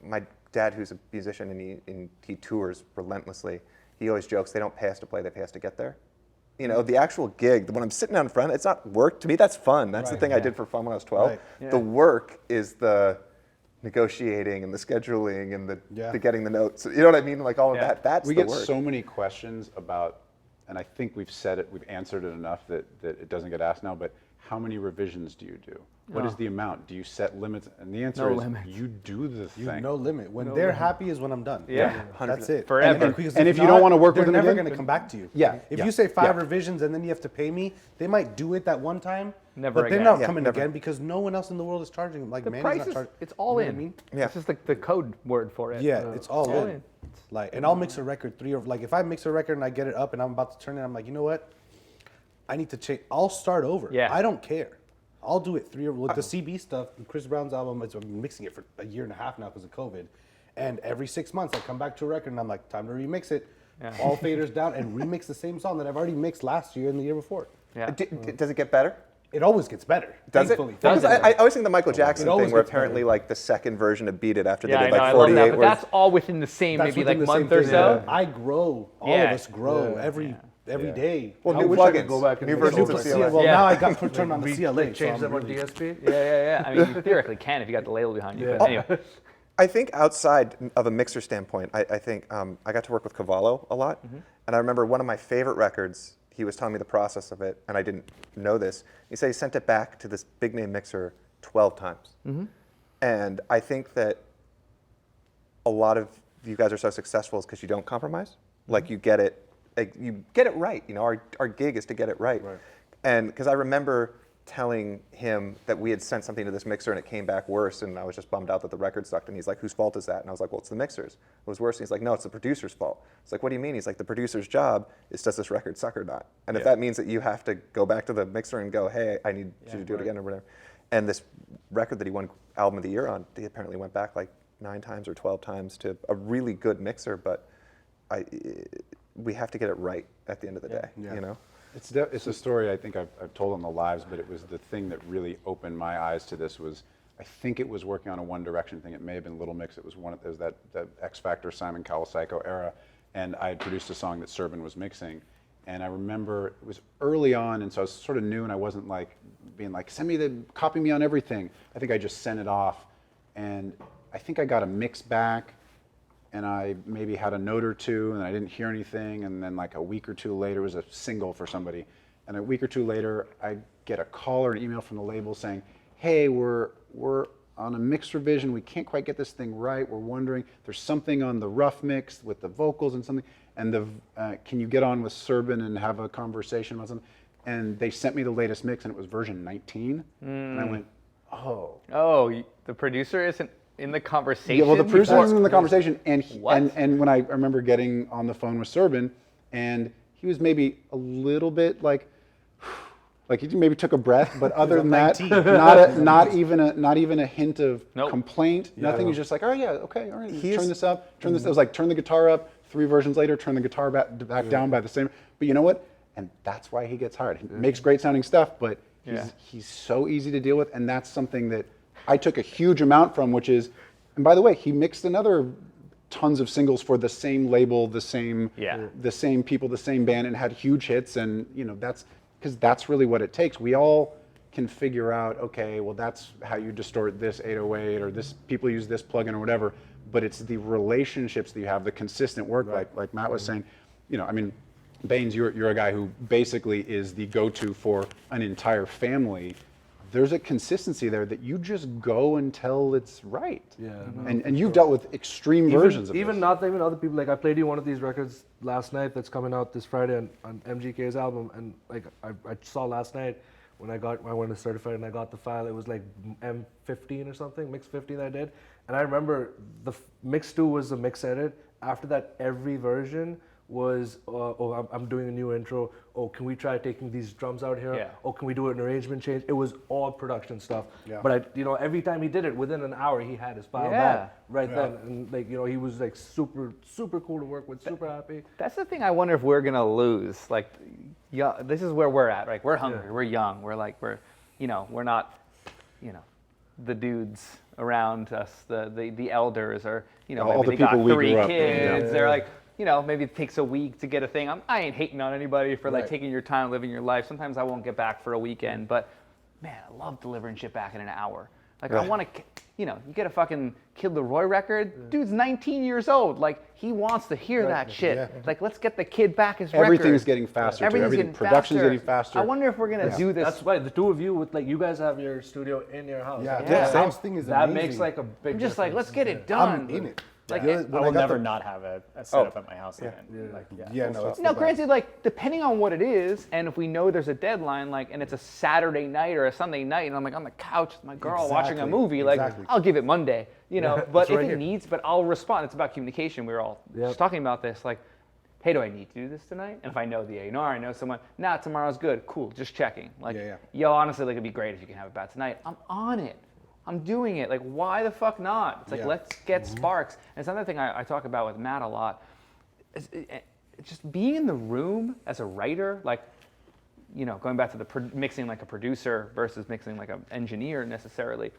my dad, who's a musician and he tours relentlessly, he always jokes, they don't pay us to play, they pay us to get there. The actual gig, when I'm sitting down in front, it's not work. To me, that's fun. That's the thing I did for fun when I was 12. The work is the negotiating and the scheduling and the getting the notes. You know what I mean? Like all of that, that's the work. We get so many questions about, and I think we've said it, we've answered it enough that it doesn't get asked now, but how many revisions do you do? What is the amount? Do you set limits? And the answer is you do the thing. No limit. When they're happy is when I'm done. Yeah. That's it. Forever. And if you don't want to work with them they're never again, going to come back to you. Yeah. If you say 5 revisions and then you have to pay me, they might do it that one time. Never but they're again. not coming again because no one else in the world is charging them. Like, The Manny's price not is, charging. it's all You know in. what I mean? Yeah. It's just like the code word for it. Yeah, it's all all in. in. Like, and I'll mix a record like if I mix a record and I get it up and I'm about to turn it, I'm like, you know what? I need to change. I'll start over. Yeah. I don't care. I'll do it with the CB stuff. Chris Brown's album, I've been mixing it for a year and a half now because of COVID. And every 6 months I come back to a record and I'm like, time to remix it. All faders down and remix the same song that I've already mixed last year and the year before. Yeah. Does it get better? It always gets better. Does thankfully. it? Because I always think the Michael It Jackson always thing, where gets better. apparently like the second version of Beat It after Yeah, they I did know, like I love 48, that, but where that's all within the same That's maybe within like the same month or thing, so. yeah. I grow. All Yeah. of us grow Yeah. every day. well, I new wish I could plugins, go back and new make versions it of over. CLA. Well, Yeah. now I got put turned on the CLA. Change so them I'm on really- DSP. Yeah. I mean, you theoretically can if you got the label behind you. Yeah. But anyway, I think outside of a mixer standpoint, I think I got to work with Cavallo a lot, and I remember one of my favorite records. He was telling me the process of it, and I didn't know this. He said he sent it back to this big name mixer 12 times, and I think that a lot of you guys are so successful is because you don't compromise. Like you get it right. You know, our gig is to get it right. And because I remember telling him that we had sent something to this mixer and it came back worse, and I was just bummed out that the record sucked. And he's like, "Whose fault is that?" And I was like, "Well, it's the mixer's. It was worse." And he's like, "No, it's the producer's fault." It's like, "What do you mean?" He's like, "The producer's job is does this record suck or not? And if that means that you have to go back to the mixer and go, hey, I need you to do it again or whatever." And this record that he won Album of the Year on, he apparently went back like 9 times or 12 times to a really good mixer, but we have to get it right at the end of the day, you know? It's a story I think I've told on the lives, but it was the thing that really opened my eyes to this was, I think it was working on a One Direction thing. It may have been Little Mix. It was that X Factor, Simon Cowell Psycho era. And I had produced a song that Serban was mixing. And I remember it was early on, and so I was sort of new, and I wasn't like being like, copy me on everything. I think I just sent it off. And I think I got a mix back, and I maybe had a note or two, and I didn't hear anything, and then like a week or two later, it was a single for somebody, and a week or two later, I get a call or an email from the label saying, "Hey, we're on a mix revision, we can't quite get this thing right, we're wondering, there's something on the rough mix with the vocals and something, and can you get on with Serban and have a conversation about something?" And they sent me the latest mix, and it was version 19, and I went, oh, the producer isn't in the conversation. yeah, well, the producer before- was in the conversation, and What? and when I remember getting on the phone with Serban, and he was maybe a little bit like he maybe took a breath, but other than that, not even a hint of Nope. complaint. Nothing. He was just like, "Oh yeah, okay, all right, turn this up, turn this." It was like turn the guitar up. 3 versions later, turn the guitar back down by the same. But you know what? And that's why he gets hired. He makes great sounding stuff, but he's so easy to deal with, and that's something that I took a huge amount from, which is, and by the way, he mixed another tons of singles for the same label, the same people, the same band, and had huge hits. And you know, that's because that's really what it takes. We all can figure out, okay, well, that's how you distort this 808, or this people use this plugin or whatever. But it's the relationships that you have, the consistent work, like Matt was saying. You know, I mean, Bainz, you're a guy who basically is the go-to for an entire family. There's a consistency there that you just go until it's right. Yeah. And you've dealt with extreme versions of even this. not even other people. Like I played you one of these records last night that's coming out this Friday on MGK's album, and like I saw last night when I went to certified and I got the file. It was like M15 or something, mix 15 I did, and I remember the mix 2 was the mix edit. After that, every version was, I'm doing a new intro. Oh, can we try taking these drums out here? Yeah. Oh, can we do an arrangement change? It was all production stuff. Yeah. But every time he did it, within an hour, he had his file back right then. And like, he was like super, super cool to work with, super happy. That's the thing I wonder if we're gonna lose. Like, yeah, this is where we're at. Right, we're hungry. We're young. We're not, the dudes around us, the elders, or All maybe the they got people we 3 grew up with, kids. yeah. They're like, maybe it takes a week to get a thing. I ain't hating on anybody for like taking your time, living your life. Sometimes I won't get back for a weekend, but man, I love delivering shit back in an hour. Like I want to, you get a fucking Kid Leroy record. Dude's 19 years old. Like he wants to hear that shit. Yeah. Like let's get the kid back his record. Everything's getting faster. Everything's getting Production's faster. getting faster. I wonder if we're gonna do this. That's why the two of you with like, you guys have your studio in your house. Yeah, Yeah. the house thing is That amazing. makes like a big I'm just like, difference. let's get it done. I'm in it. Like, Yeah, I when will got never the- not have a setup at my house again. Like, Yeah, no, it's no, the best. granted, like depending on what it is, and if we know there's a deadline, like, and it's a Saturday night or a Sunday night, and I'm like on the couch with my girl watching a Exactly, movie, like exactly. I'll give it Monday, but It's if right it here. needs, but I'll respond. It's about communication. We were all just talking about this, like, hey, do I need to do this tonight? And if I know the A&R, I know someone. Nah, tomorrow's good. Cool, just checking. Like, yo, honestly, like it'd be great if you can have it back tonight. I'm on it. I'm doing it. Like, why the fuck not? It's like, let's get sparks. And it's another thing I talk about with Matt a lot. It's just being in the room as a writer, like, you know, going back to the mixing like a producer versus mixing like an engineer necessarily,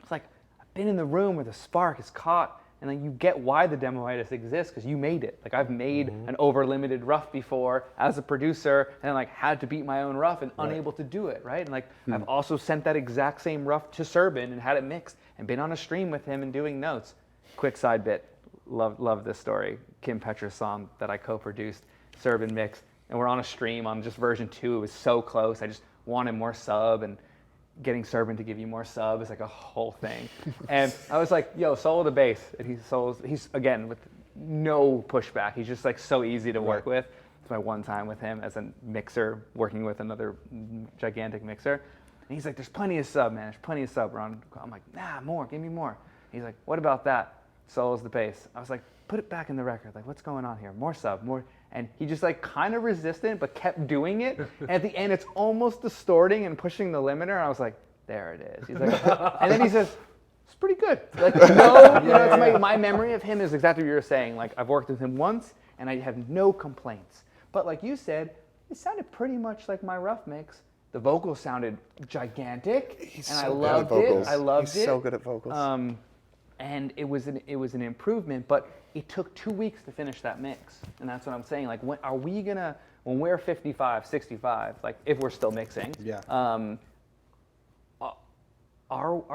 it's like, I've been in the room where the spark is caught, and then you get why the demoitis exists because you made it. Like I've made an over-limited rough before as a producer, and like had to beat my own rough and unable to do it, right? And like I've also sent that exact same rough to Serban and had it mixed and been on a stream with him and doing notes. Quick side bit, love this story. Kim Petras' song that I co-produced, Serban mixed, and we're on a stream on just version 2. It was so close. I just wanted more sub, and getting Serban to give you more sub is like a whole thing. And I was like, yo, solo the bass. And he's again, with no pushback. He's just like so easy to work with. It's my one time with him as a mixer, working with another gigantic mixer. And he's like, there's plenty of sub, man. There's plenty of sub, Ron. I'm like, nah, more, give me more. He's like, what about that? Solos the bass. I was like, put it back in the record. Like, what's going on here? More sub, more. And he just like kind of resistant, but kept doing it. And at the end, it's almost distorting and pushing the limiter. And I was like, there it is. He's like, and then he says, it's pretty good. Like, no, you know, it's my memory of him is exactly what you were saying. Like, I've worked with him once, and I have no complaints. But like you said, it sounded pretty much like my rough mix. The vocals sounded gigantic, I loved it. I loved it. He's so good at vocals. And it was an improvement, but it took 2 weeks to finish that mix. And that's what I'm saying. Like, when we're 55, 65, like if we're still mixing, are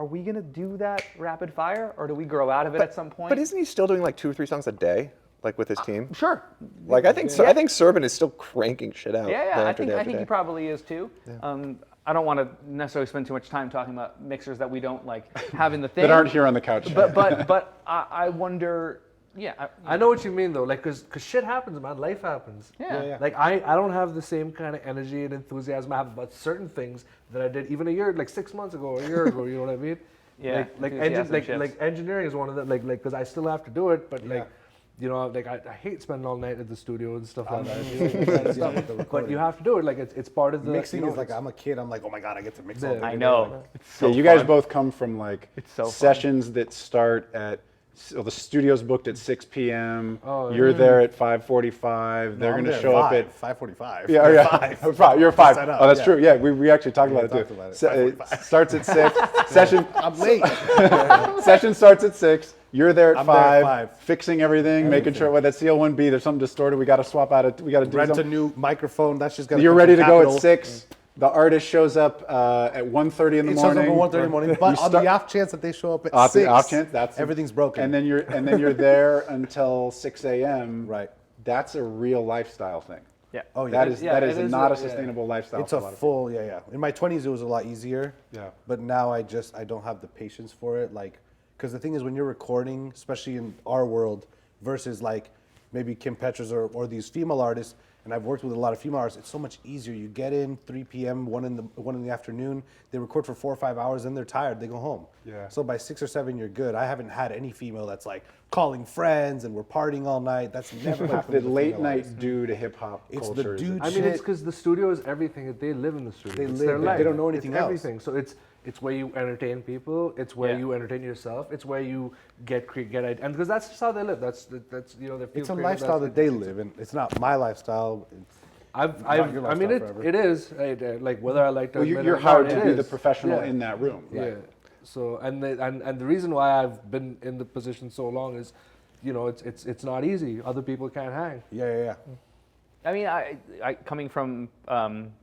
we gonna do that rapid fire, or do we grow out of it at some point? But isn't he still doing like 2 or 3 songs a day, like with his team? Sure. Like I think Serban is still cranking shit out. I think he probably is too. Yeah. I don't want to necessarily spend too much time talking about mixers that we don't like have in the thing. That aren't here on the couch. But I wonder. Yeah, I know what you mean though, like, cause shit happens, man. Life happens. Yeah. Like I don't have the same kind of energy and enthusiasm I have about certain things that I did even a year, like 6 months ago, or a year ago. You know what I mean? Yeah. Like engineering is one of the like, cause I still have to do it, but like, you know, like I hate spending all night at the studio and stuff like that. But you have to do it. Like it's part of the mixing. You know, is like I'm a kid. I'm like, oh my god, I get to mix all day. I know. It's so you guys both come from like so sessions that start at. So the studio's booked at 6 p.m. Oh, You're there at 5:45. They're going to show up at 5:45. Yeah. You're 5. Set up, Oh, that's yeah. true. Yeah, we actually talked about it talked too. about it. It starts at 6. Session. I'm late. Session starts at 6. You're there at I'm there at 5, 5. fixing everything, making sure with that CL1B, there's something distorted. We got to swap out it. We got to do Rent a something. new microphone. That's just gonna. You're come ready to from go at Capital. 6. The artist shows up at 1:30 in the It shows up morning. at 1:30 in the morning. But on the off chance that they show up at 6, the off chance, everything's broken. And then you're there until 6 a.m. Right. That's a real lifestyle thing. Yeah. Oh yeah. That is not a sustainable lifestyle. It's for a lot of full, yeah. In my 20s, it was a lot easier. Yeah. But now I don't have the patience for it. Like, because the thing is, when you're recording, especially in our world, versus like maybe Kim Petras or these female artists, and I've worked with a lot of female artists, it's so much easier. You get in 3 p.m., 1 in the afternoon, they record for 4 or 5 hours, then they're tired, they go home. Yeah. So by 6 or 7, you're good. I haven't had any female that's like calling friends and we're partying all night. That's never happened. The with a late female night artist. due to hip hop It's culture. the dude I mean, it's because the studio is everything. They live in the studio. They It's live their there. life. They don't know anything It's else. everything. So it's where you entertain people. It's where you entertain yourself. It's where you get and because that's just how they live. That's you know. It's a lifestyle that they live, and it's not my lifestyle. I mean, it is like whether I like to. Well, admit you're it or not, hired it to be is. the professional Yeah. in that room. Yeah. So and the reason why I've been in the position so long is, you know, it's not easy. Other people can't hang. Yeah. I mean, I coming from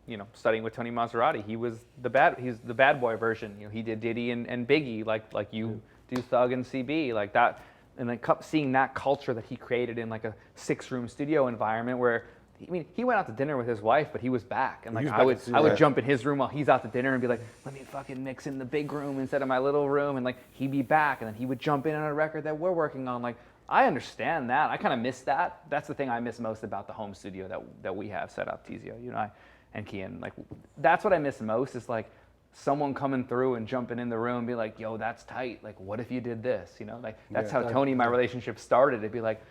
you know, studying with Tony Maserati, he's the bad boy version. You know, he did Diddy and Biggie, like you do Thug and CB, like that, and then seeing that culture that he created in like a 6-room studio environment where. I mean, he went out to dinner with his wife, but he was back, and like I would jump in his room while he's out to dinner and be like, "Let me fucking mix in the big room instead of my little room," and like he'd be back, and then he would jump in on a record that we're working on. Like, I understand that. I kind of miss that. That's the thing I miss most about the home studio that we have set up, Teezio, you know, and Cian. Like, that's what I miss most is like someone coming through and jumping in the room and be like, "Yo, that's tight. Like, what if you did this?" You know, like that's how Tony and my relationship started. It'd be like,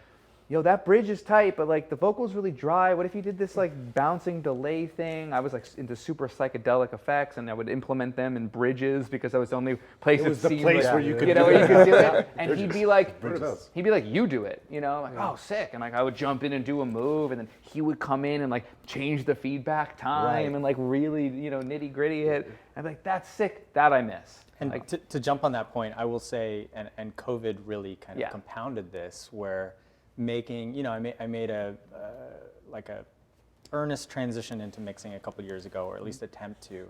yo, that bridge is tight, but like the vocal's really dry. What if you did this like bouncing delay thing? I was like into super psychedelic effects, and I would implement them in bridges because that was the only place It it was the seemed place like, where you could you know, do where you it. could do it. And he'd be like, Bridges. you do it, you know, like, oh, sick. And like I would jump in and do a move, and then he would come in and like change the feedback time Right. and like really, you know, nitty gritty it. I'd be like, that's sick. That I miss. And Like, to jump on that point, I will say, and COVID really kind of Yeah. compounded this, where making, you know, I made a like a earnest transition into mixing a couple years ago, or at least attempt to.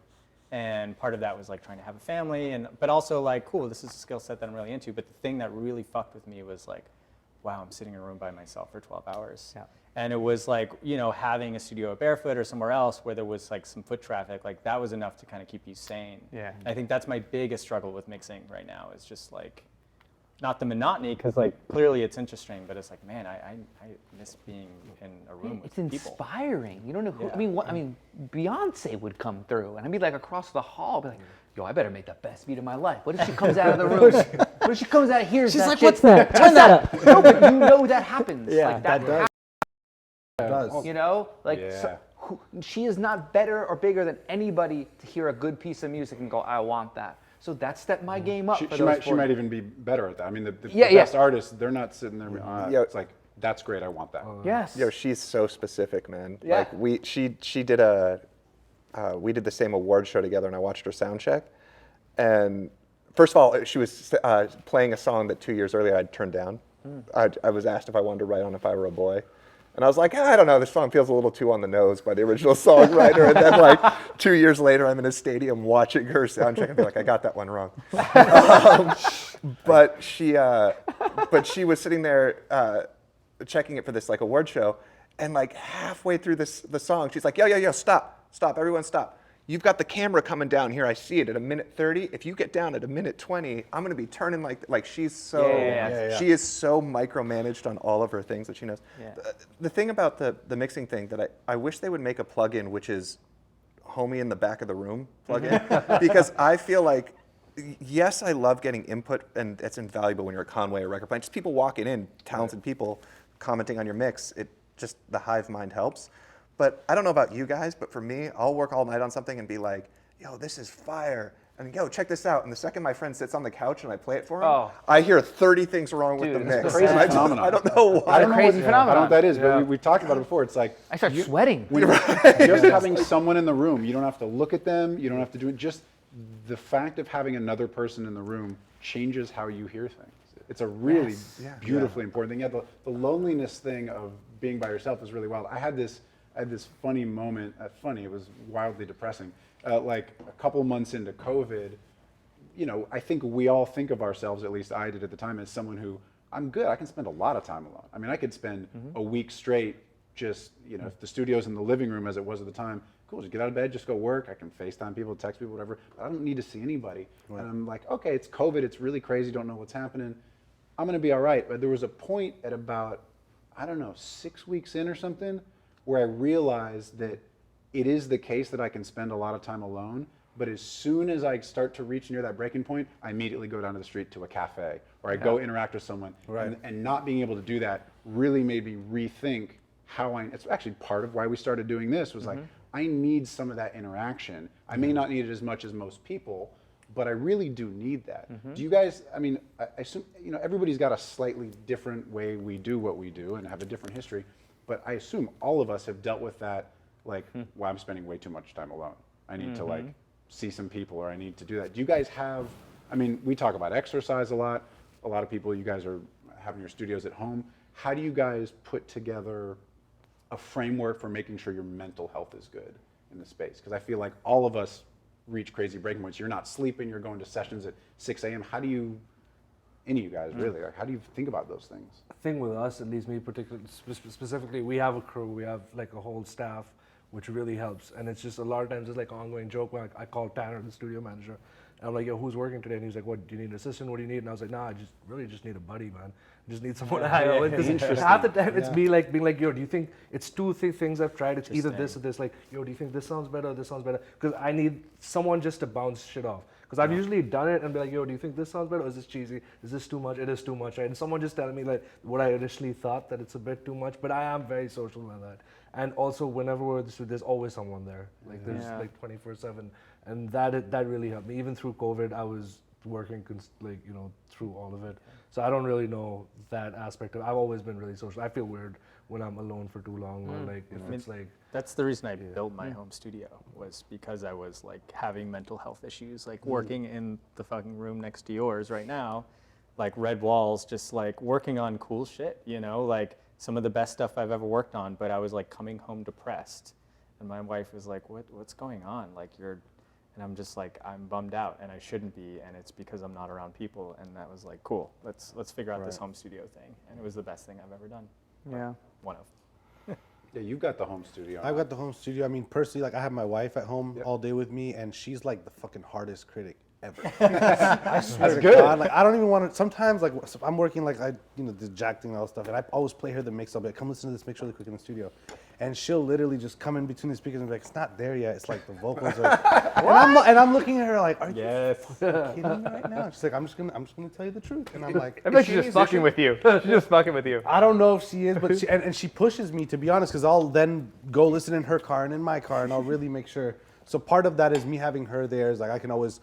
And part of that was like trying to have a family, but also like, cool, this is a skill set that I'm really into. But the thing that really fucked with me was like, wow, I'm sitting in a room by myself for 12 hours. Yeah. And it was like, you know, having a studio at Barefoot or somewhere else where there was like some foot traffic, like that was enough to kind of keep you sane. Yeah. I think that's my biggest struggle with mixing right now, is just like, not the monotony, because like clearly it's interesting, but it's like, man, I miss being in a room it's with people. inspiring. You don't know who. Yeah. I mean, Beyonce would come through, and I'd be like across the hall, be like, "Yo, I better make the best beat of my life." What if she comes out of the room? What if she comes out? Here's She's that like, shit. "What's that? Turn that up." No, but you know that happens. Yeah, like, that does. It does. You know, like Yeah. she is not better or bigger than anybody to hear a good piece of music and go, "I want that." So that stepped my game up. She, for she those might, she 40. might even be better at that. I mean, the Yeah, yeah. best artists, they're not sitting there. Yeah. It's like, that's great. I want that. Yes. Yo, she's so specific, man. Yeah. Like she did we did the same award show together, and I watched her sound check. And first of all, she was playing a song that 2 years earlier I'd turned down. I was asked if I wanted to write on If I Were a Boy. And I was like, I don't know, this song feels a little too on the nose by the original songwriter. And then like 2 years later, I'm in a stadium watching her sound check and be like, I got that one wrong. But she was sitting there checking it for this like award show, and like halfway through the song, she's like, yo, stop, everyone stop. You've got the camera coming down here. I see it at a minute 30. If you get down at a minute 20, I'm gonna be turning like she's so Yeah. she is so micromanaged on all of her things that she knows. Yeah. The thing about the mixing thing that I wish they would make a plugin which is homie in the back of the room plugin, because I feel like, yes, I love getting input, and it's invaluable when you're at Conway or Record Plant. Just people walking in, talented people commenting on your mix. It just, the hive mind helps. But I don't know about you guys, but for me, I'll work all night on something and be like, yo, this is fire. And yo, check this out. And the second my friend sits on the couch and I play it for him, I hear 30 things wrong with the Dude, it's mix. a crazy And phenomenon. I don't know why. I don't know crazy what, phenomenon. I don't know what that is, Yeah. but we've talked about it before. It's like I start sweating. when just having someone in the room. You don't have to look at them. You don't have to do it. Just the fact of having another person in the room changes how you hear things. It's a really beautifully important thing. Yeah, the loneliness thing of being by yourself is really wild. I had this funny moment. It was wildly depressing. Like a couple months into COVID, you know, I think we all think of ourselves, at least I did at the time, as someone who, I'm good. I can spend a lot of time alone. I mean, I could spend a week straight just, you know, if the studio's in the living room as it was at the time, cool, just get out of bed, just go work. I can FaceTime people, text people, whatever. But I don't need to see anybody. Right. And I'm like, okay, it's COVID. It's really crazy. Don't know what's happening. I'm going to be all right. But there was a point at about, I don't know, 6 weeks in or something, where I realized that it is the case that I can spend a lot of time alone. But as soon as I start to reach near that breaking point, I immediately go down to the street to a cafe, or I go interact with someone. Right. And not being able to do that really made me rethink how it's actually part of why we started doing this, was like, I need some of that interaction. I may not need it as much as most people, but I really do need that. Do you guys, I mean, I assume, you know, everybody's got a slightly different way we do what we do and have a different history, but I assume all of us have dealt with that, like, well, I'm spending way too much time alone. I need to like see some people, or I need to do that. Do you guys have, I mean, we talk about exercise a lot. A lot of people, you guys are having your studios at home. How do you guys put together a framework for making sure your mental health is good in the space? Because I feel like all of us reach crazy breaking points. You're not sleeping, you're going to sessions at 6 a.m. How do you, any of you guys really, like, how do you think about those things? Thing with us, at least me particularly, specifically, we have a crew, we have like a whole staff, which really helps. And it's just a lot of times it's like an ongoing joke when I call Tanner, the studio manager, and I'm like, yo, who's working today? And he's like, what, do you need an assistant? What do you need? And I was like, nah, I just really just need a buddy, man. I just need someone to hang out with. Because half the time it's me like being like, yo, do you think it's two things I've tried? It's either this or this. Like, yo, do you think this sounds better or this sounds better? Because I need someone just to bounce shit off. Because I've usually done it and be like, yo, do you think this sounds better or is this cheesy? Is this too much? It is too much, right? And someone just telling me like what I initially thought, that it's a bit too much. But I am very social like that. And also whenever we're at the studio, there's always someone there. Like there's like 24/7. And that really helped me. Even through COVID, I was working through all of it. So I don't really know that aspect of it. I've always been really social. I feel weird when I'm alone for too long or like if it's like. That's the reason I built my home studio, was because I was like having mental health issues, like working in the fucking room next to yours right now, like red walls, just like working on cool shit, you know, like some of the best stuff I've ever worked on, but I was like coming home depressed. And my wife was like, what's going on? Like and I'm just like, I'm bummed out and I shouldn't be, and it's because I'm not around people. And that was like, cool, let's figure out this home studio thing. And it was the best thing I've ever done. Yeah. One of. Yeah, you've got the home studio. I've got the home studio. I mean, personally, like I have my wife at home all day with me, and she's like the fucking hardest critic ever. I swear to God, like I don't even want to. Sometimes, like I'm working, like the jack thing and all that stuff, and I always play her the mix. I'll be like, come listen to this mix really quick in the studio, and she'll literally just come in between the speakers and be like, it's not there yet. It's like the vocals are. and I'm looking at her like, are you fucking kidding me right now? She's like, I'm just gonna tell you the truth, and I'm like, I bet she's just fucking with you. She's just fucking with you. I don't know if she is, but she pushes me, to be honest, because I'll then go listen in her car and in my car, and I'll really make sure. So part of that is me having her there. Is like I can always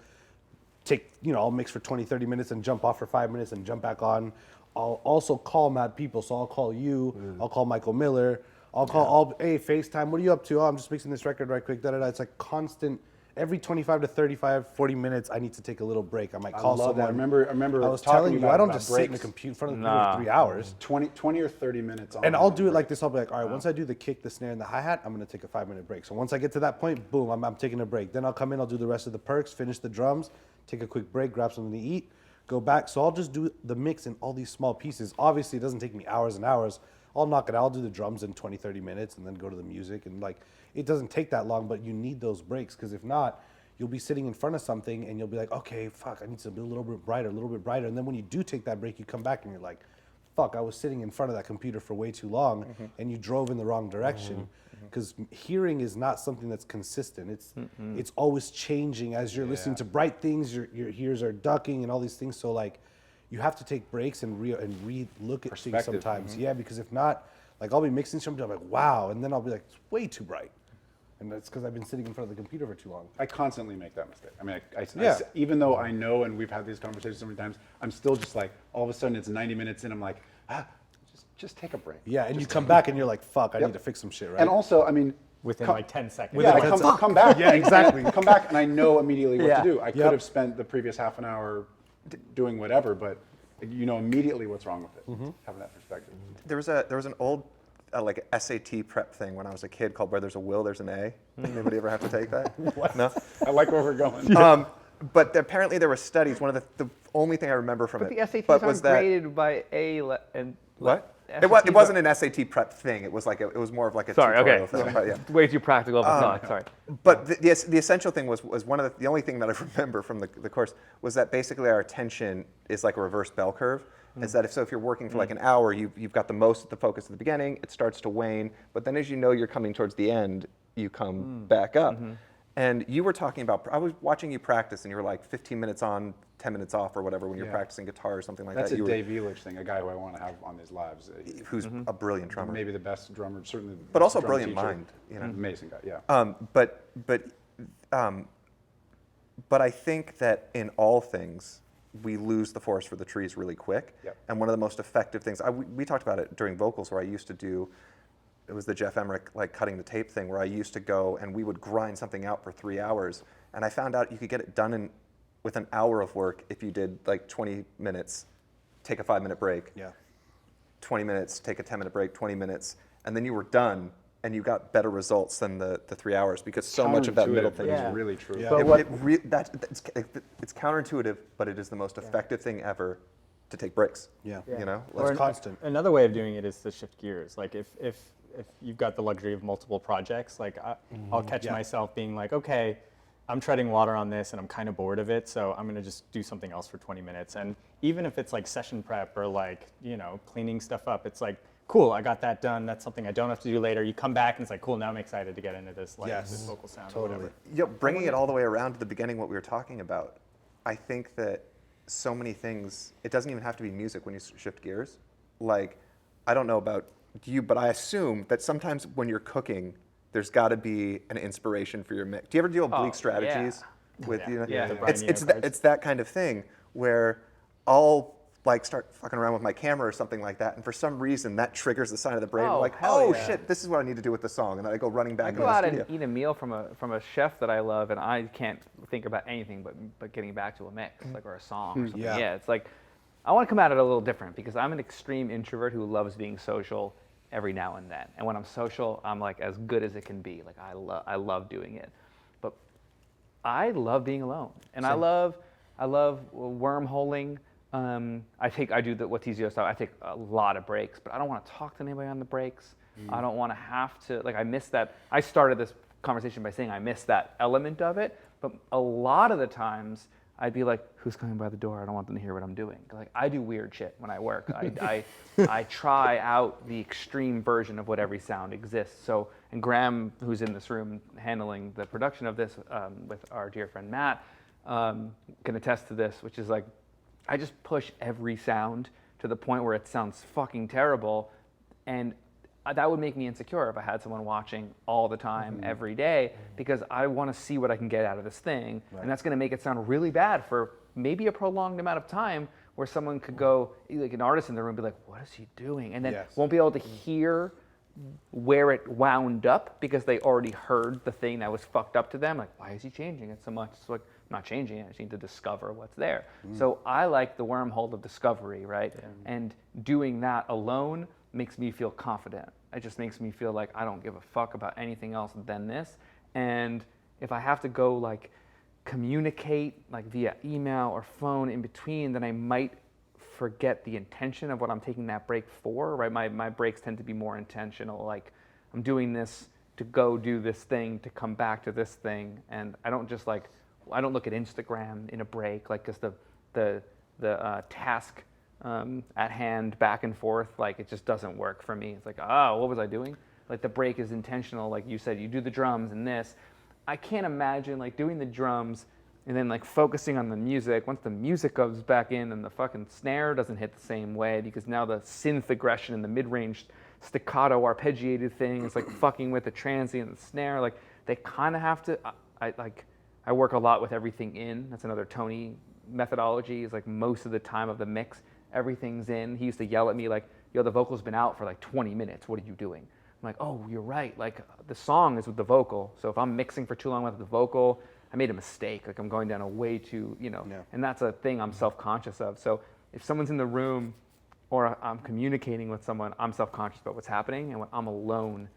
take, I'll mix for 20, 30 minutes and jump off for 5 minutes and jump back on. I'll also call mad people. So I'll call you, I'll call Michael Miller, hey, FaceTime, what are you up to? Oh, I'm just mixing this record right quick, da-da-da. It's like constant. Every 25 to 35, 40 minutes, I need to take a little break. I might call someone. That. I remember. I was talking telling you, about I don't about just breaks. sit in the computer in front of the computer for 3 hours. 20 or 30 minutes on. And I'll do it like this. I'll be like, all right, once I do the kick, the snare, and the hi-hat, I'm going to take a 5-minute break. So once I get to that point, boom, I'm taking a break. Then I'll come in, I'll do the rest of the perks, finish the drums, take a quick break, grab something to eat, go back. So I'll just do the mix in all these small pieces. Obviously, it doesn't take me hours and hours. I'll knock it out. I'll do the drums in 20, 30 minutes and then go to the music. And like, it doesn't take that long, but you need those breaks, because if not, you'll be sitting in front of something and you'll be like, okay, fuck, I need to be a little bit brighter. And then when you do take that break, you come back and you're like, fuck, I was sitting in front of that computer for way too long and you drove in the wrong direction. Because hearing is not something that's consistent. It's always changing as you're listening to bright things, your ears are ducking and all these things. So like, you have to take breaks and look at things sometimes. Yeah, because if not, like I'll be mixing something, I'm like, wow, and then I'll be like, it's way too bright. And that's because I've been sitting in front of the computer for too long. I constantly make that mistake. I mean, I even though I know, and we've had these conversations so many times, I'm still just like, all of a sudden it's 90 minutes in, I'm like, just take a break. Yeah, and you come back and you're like, fuck, I need to fix some shit, right? And also, I mean, Within like 10 seconds. come back. Yeah, exactly. Come back, and I know immediately what to do. I could have spent the previous half an hour doing whatever, but you know immediately what's wrong with it. Having that perspective. There was an old like SAT prep thing when I was a kid called Where There's a Will, There's an A. Anybody ever have to take that? No? I like where we're going. But apparently there were studies. One of the only thing I remember from But it the SATs was aren't that graded by and what? SATs It wasn't an SAT prep thing. It was like it was more of like a tutorial thing. But yeah. Way too practical of a thought. Sorry. But the essential thing was one of the only thing that I remember from the course was that basically our attention is like a reverse bell curve. Is that if you're working for like an hour, you've got the most of the focus at the beginning, it starts to wane, but then as you know you're coming towards the end, you come back up. And you were talking about, I was watching you practice and you were like 15 minutes on, 10 minutes off or whatever when you're practicing guitar or something like That's that. a Dave Elich thing, a guy who I want to have on these lives. Who's a brilliant drummer. Maybe the best drummer, certainly the But best also a drum brilliant teacher. mind. You know? Amazing guy, yeah. But I think that in all things, we lose the forest for the trees really quick. Yep. And one of the most effective things, we talked about it during vocals where I used to do, it was the Jeff Emmerich like cutting the tape thing where I used to go and we would grind something out for 3 hours. And I found out you could get it done with an hour of work if you did like 20 minutes, take a 5-minute break. Yeah. 20 minutes, take a 10-minute break, 20 minutes, and then you were done and you got better results than the 3 hours because so much of that middle Counterintuitive, thing but is it's really true. Yeah. it's counterintuitive, but it is the most effective thing ever to take breaks. Yeah. You know, It's constant. Another way of doing it is to shift gears. Like if you've got the luxury of multiple projects, like I'll catch myself being like, okay, I'm treading water on this and I'm kind of bored of it, so I'm gonna just do something else for 20 minutes. And even if it's like session prep or like, you know, cleaning stuff up, it's like, cool, I got that done. That's something I don't have to do later. You come back and it's like, cool, now I'm excited to get into this, like this vocal sound or whatever. Bringing it all the way around to the beginning, what we were talking about, I think that so many things, it doesn't even have to be music when you shift gears. Like, I don't know about you, but I assume that sometimes when you're cooking, there's got to be an inspiration for your mix. Do you ever deal with bleak strategies? With Yeah. you know, Yeah, the it's that kind of thing where I'll like start fucking around with my camera or something like that, and for some reason that triggers the side of the brain. Oh, Like, hell oh yeah. shit, this is what I need to do with the song, and then I go running back I into go the out studio. and eat a meal from a chef that I love, and I can't think about anything but getting back to a mix, like or a song or something. Yeah, it's like I want to come at it a little different because I'm an extreme introvert who loves being social every now and then. And when I'm social, I'm like as good as it can be. Like I love doing it, but I love being alone, and I love wormholing. I do what Teezio stuff. I take a lot of breaks, but I don't want to talk to anybody on the breaks. I don't want to have to, like, I miss that. I started this conversation by saying I miss that element of it, but a lot of the times I'd be like, who's coming by the door? I don't want them to hear what I'm doing. Like, I do weird shit when I work. I try out the extreme version of what every sound exists. So, and Graham, who's in this room handling the production of this with our dear friend Matt, can attest to this, which is like, I just push every sound to the point where it sounds fucking terrible, and that would make me insecure if I had someone watching all the time, every day, because I want to see what I can get out of this thing, and that's going to make it sound really bad for maybe a prolonged amount of time, where someone could go, like an artist in the room, be like, what is he doing? And then won't be able to hear where it wound up because they already heard the thing that was fucked up to them. Like, why is he changing it so much? It's like, I'm not changing it, I just need to discover what's there. So I like the wormhole of discovery, right? And doing that alone makes me feel confident. It just makes me feel like I don't give a fuck about anything else than this. And if I have to go like communicate like via email or phone in between, then I might forget the intention of what I'm taking that break for, right? My breaks tend to be more intentional, like I'm doing this to go do this thing, to come back to this thing. And I don't just like, I don't look at Instagram in a break, like, because the task at hand back and forth, like, it just doesn't work for me. It's like, oh, what was I doing? Like, the break is intentional. Like you said, you do the drums and this. I can't imagine like doing the drums and then like focusing on the music. Once the music goes back in and the fucking snare doesn't hit the same way, because now the synth aggression and the mid-range staccato arpeggiated thing is like fucking with the transient and the snare. Like, they kind of have to, I work a lot with everything in. That's another Tony methodology, is like most of the time of the mix, everything's in. He used to yell at me like, yo, the vocal's been out for like 20 minutes. What are you doing? I'm like, oh, you're right. Like, the song is with the vocal. So if I'm mixing for too long with the vocal, I made a mistake. Like, I'm going down a way too, and that's a thing I'm self-conscious of. So if someone's in the room or I'm communicating with someone, I'm self-conscious about what's happening. And when I'm alone,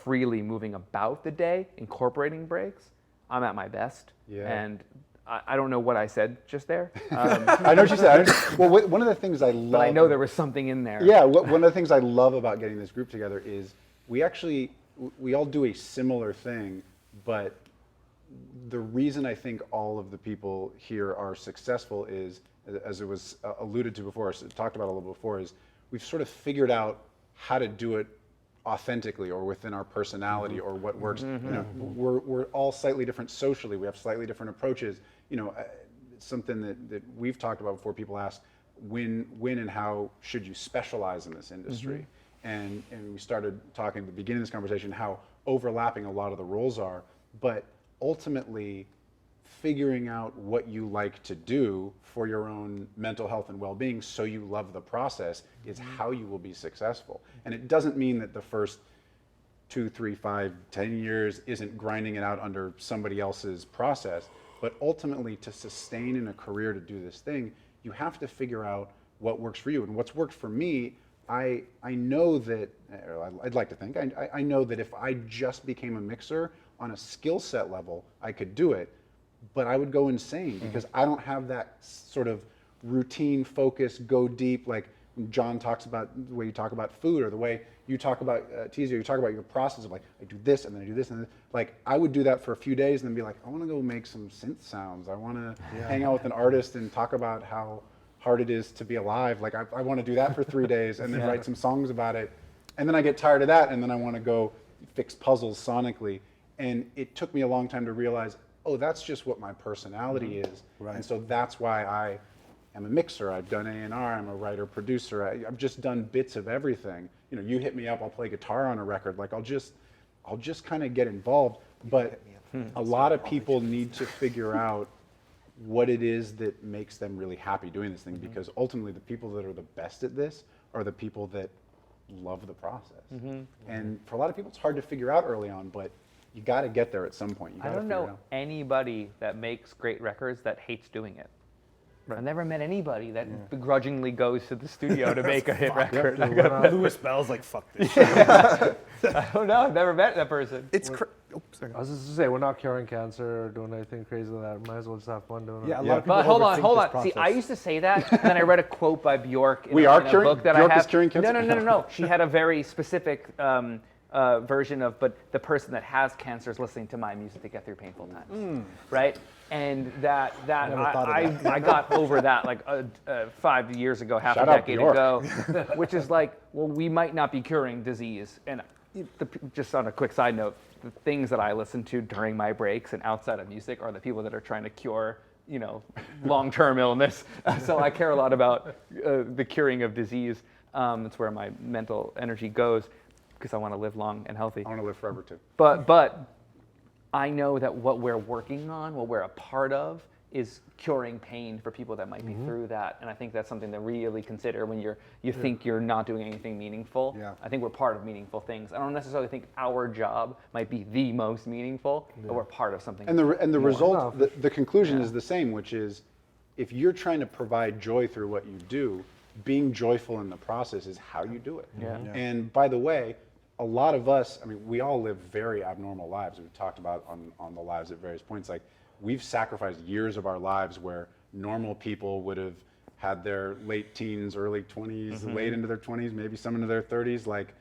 freely moving about the day, incorporating breaks, I'm at my best. And I don't know what I said just there. I know what you said. Well, one of the things I love... But I know there was something in there. Yeah, one of the things I love about getting this group together is we all do a similar thing, but the reason I think all of the people here are successful is, as it was alluded to before, talked about a little before, is we've sort of figured out how to do it authentically or within our personality or what works. We're all slightly different socially. We have slightly different approaches. Something that we've talked about before. People ask, when and how should you specialize in this industry? And we started talking at the beginning of this conversation how overlapping a lot of the roles are, but ultimately figuring out what you like to do for your own mental health and well-being so you love the process is how you will be successful. And it doesn't mean that the first 2, 3, 5, 10 years isn't grinding it out under somebody else's process, but ultimately to sustain in a career to do this thing, you have to figure out what works for you. And what's worked for me, I know that, I'd like to think, I know that if I just became a mixer on a skill set level, I could do it, but I would go insane because I don't have that sort of routine focus, go deep, like Jon talks about the way you talk about food, or the way you talk about Teezio, you talk about your process of like, I do this and then I do this and then like I would do that for a few days and then be like, I want to go make some synth sounds. I want to hang out with an artist and talk about how hard it is to be alive. Like I want to do that for 3 days and then write some songs about it. And then I get tired of that and then I want to go fix puzzles sonically. And it took me a long time to realize, oh, that's just what my personality is. Right. And so that's why I am a mixer. I've done A&R. I'm a writer, producer. I've just done bits of everything. You know, you hit me up, I'll play guitar on a record. Like I'll just kind of get involved. But a lot of people need to figure out what it is that makes them really happy doing this thing, because ultimately the people that are the best at this are the people that love the process. And for a lot of people, it's hard to figure out early on, but you got to get there at some point. You I gotta don't figure it know out. anybody that makes great records that hates doing it. I've never met anybody that begrudgingly goes to the studio to make a hit record. Louis Bell's like, fuck this. I don't know. I've never met that person. It's sorry. I was just to say, we're not curing cancer or doing anything crazy like that. Might as well just have fun doing Yeah, a it. lot of people But hold on. overthink this See, I used to say that, and then I read a quote by Bjork in, We a, are in a curing- book that Bjork I is have. curing cancer? No. She had a very specific version of, but the person that has cancer is listening to my music to get through painful times, right? And that Never thought of I got over that like 5 years ago, half Shout a out decade Bjork. ago, which is like, well, we might not be curing disease. And just on a quick side note, the things that I listen to during my breaks and outside of music are the people that are trying to cure, you know, long-term illness. So I care a lot about the curing of disease. It's where my mental energy goes, because I want to live long and healthy. I want to live forever too. But I know that what we're working on, what we're a part of, is curing pain for people that might be through that. And I think that's something to really consider when you think you're not doing anything meaningful. Yeah. I think we're part of meaningful things. I don't necessarily think our job might be the most meaningful, but we're part of something. And the result, No. the conclusion is the same, which is if you're trying to provide joy through what you do, being joyful in the process is how you do it. Yeah. And by the way, a lot of us, I mean, we all live very abnormal lives. We've talked about on the lives at various points. Like, we've sacrificed years of our lives where normal people would have had their late teens, early 20s, late into their 20s, maybe some into their 30s, like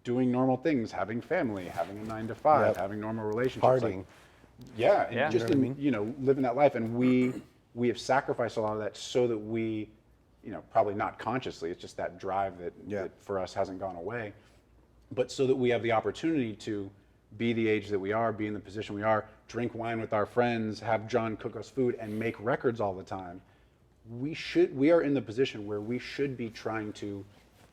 doing normal things, having family, having a 9-to-5, having normal relationships. Partying. Like, yeah, and Yeah. just living that life. And we have sacrificed a lot of that so that we, probably not consciously, it's just that drive that for us hasn't gone away, but so that we have the opportunity to be the age that we are, be in the position we are, drink wine with our friends, have Jon cook us food, and make records all the time. We are in the position where we should be trying to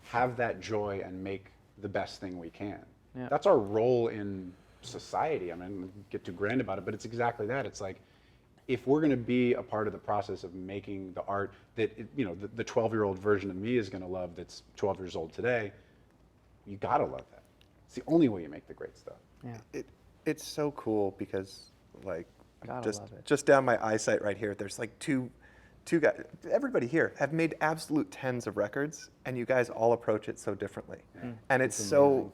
have that joy and make the best thing we can. Yeah. That's our role in society. I mean, get too grand about it, but it's exactly that. It's like, if we're going to be a part of the process of making the art that the 12-year-old version of me is going to love, that's 12 years old today, you got to love that. It's the only way you make the great stuff. Yeah. It's so cool because, like, Gotta love it. just down my eyesight right here, there's like two guys. Everybody here have made absolute tens of records, and you guys all approach it so differently. And it's so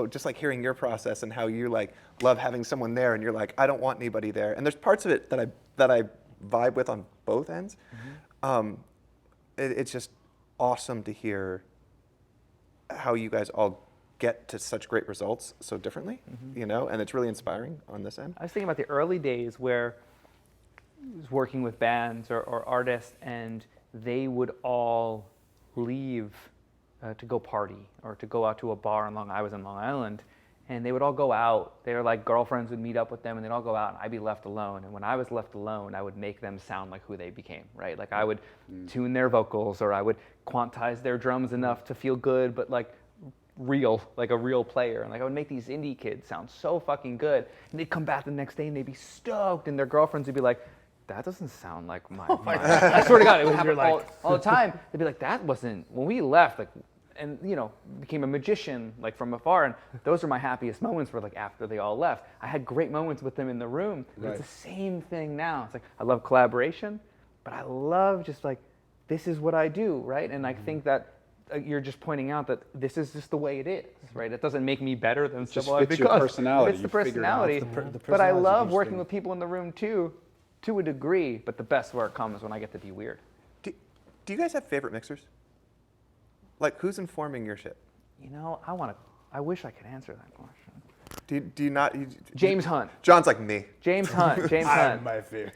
just like hearing your process and how you like love having someone there, and you're like, I don't want anybody there. And there's parts of it that I vibe with on both ends. It's just awesome to hear how you guys all get to such great results so differently, and it's really inspiring on this end. I was thinking about the early days where I was working with bands or artists, and they would all leave to go party or to go out to a bar in I was in Long Island, and they would all go out. They were like, girlfriends would meet up with them, and they'd all go out, and I'd be left alone. And when I was left alone, I would make them sound like who they became, right? Like, I would tune their vocals, or I would quantize their drums enough to feel good, but like real, like a real player. And like, I would make these indie kids sound so fucking good, and they'd come back the next day and they'd be stoked, and their girlfriends would be like, that doesn't sound like my I swear to God, it would happen all the time. They'd be like, that wasn't, when we left, like, and became a magician like from afar, and those are my happiest moments were like after they all left. I had great moments with them in the room. It's the same thing now. It's like, I love collaboration, but I love just like, this is what I do, right? And I think that you're just pointing out that this is just the way it is, right? It doesn't make me better than just someone fits your personality. It's the You figure it out. personality. The But I personality's love working interesting. with people in the room too, to a degree. But the best work comes when I get to be weird. Do you guys have favorite mixers? Like, who's informing your shit? You know, I wish I could answer that question. Do you not? James Hunt. John's like me. James Hunt. James Hunt. My fear.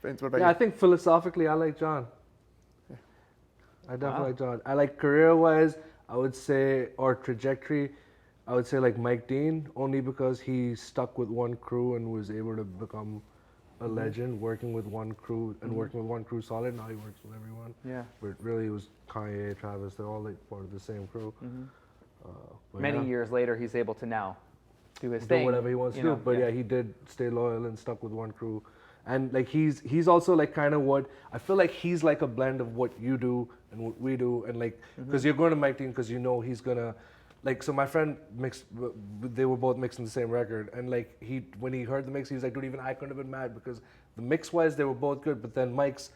Bainz, what about Yeah, I you? think philosophically, I like John. I definitely like John. I like career-wise, I would say, or trajectory, I would say like Mike Dean, only because he stuck with one crew and was able to become a legend, working with one crew and working with one crew solid. Now he works with everyone. Yeah. But really, it was Kanye, Travis. They're all like part of the same crew. But Many yeah, years later, he's able to now do his do thing. whatever he wants to you know, do. But yeah, he did stay loyal and stuck with one crew. And like he's also like kind of what I feel like he's like a blend of what you do and what we do, and like because you're going to Mike Dean because you know he's gonna like, so my friend mixed, they were both mixing the same record, and like when he heard the mix, he was like, dude, even I couldn't have been mad because the mix wise they were both good, but then Mike's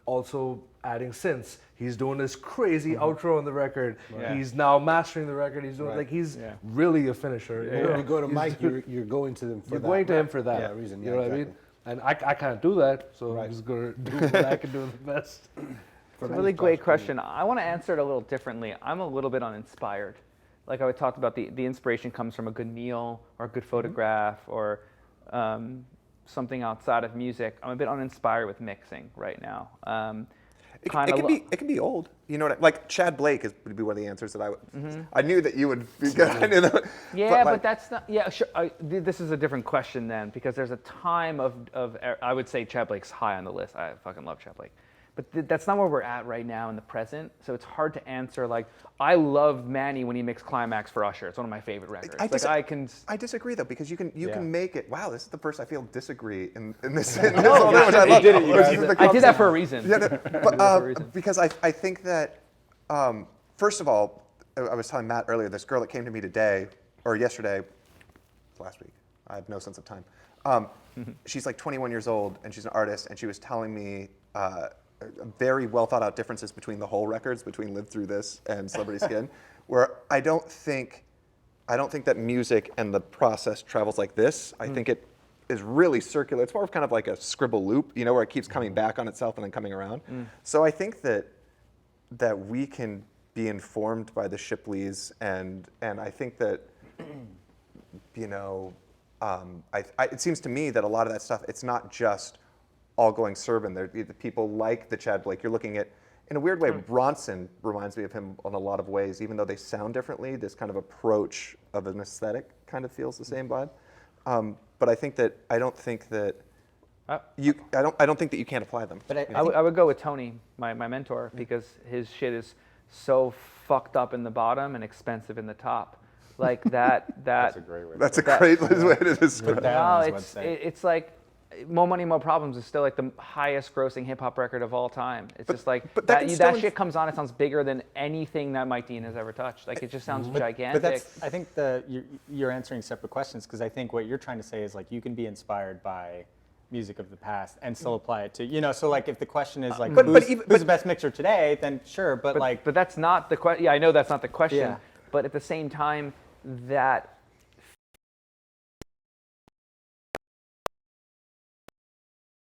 also adding synths. He's doing this crazy outro on the record. Yeah. He's now mastering the record. He's doing like he's really a finisher. But when you go to Mike, you're going to them for You're that. going to him for that. Yeah, reason. You Yeah, know what I exactly. mean? And I can't do that, so Right. I'm just gonna do what I can do the best. It's a really great question. I want to answer it a little differently. I'm a little bit uninspired. Like I talked about, the inspiration comes from a good meal or a good photograph or something outside of music. I'm a bit uninspired with mixing right now. It can be old. You know what? Like Chad Blake would be one of the answers that I would. I knew that you would be good. I knew that. Yeah, but like, that's not. Yeah, sure. This is a different question then, because there's a time of. I would say Chad Blake's high on the list. I fucking love Chad Blake, but that's not where we're at right now in the present. So it's hard to answer. Like I love Manny when he mixed Climax for Usher. It's one of my favorite records. I disagree though, because you can make it. Wow, this is the first I feel disagree in this. No, which I love. did it, you guys. I did that for a reason. Yeah, no, I did that for a reason. because I think that first of all, I was telling Matt earlier, this girl that came to me today or yesterday, last week. I have no sense of time. She's like 21 years old and she's an artist, and she was telling me very well thought out differences between the whole records, between Live Through This and Celebrity Skin, where I don't think that music and the process travels like this. I think it is really circular. It's more of kind of like a scribble loop, you know, where it keeps coming back on itself and then coming around. So I think that we can be informed by the Shipleys, and I think that, you know, it seems to me that a lot of that stuff, it's not just all going Serban. The people like the Chad Blake. You're looking at, in a weird way, Bronson reminds me of him in a lot of ways, even though they sound differently. This kind of approach of an aesthetic kind of feels the same vibe. But I don't think that you can't apply them. But I would go with Tony, my mentor, because his shit is so fucked up in the bottom and expensive in the top. Like that. That's a great way. That's a great way to describe it. that No, on his website. it's like More Money, More Problems is still like the highest grossing hip hop record of all time. It's just like but that shit comes on, it sounds bigger than anything that Mike Dean has ever touched. Like it just sounds gigantic. But I think you're answering separate questions, because I think what you're trying to say is like you can be inspired by music of the past and still apply it to, you know, so like if the question is like who's the best mixer today, then sure, but that's not the question. Yeah, I know that's not the question. Yeah. But at the same time, that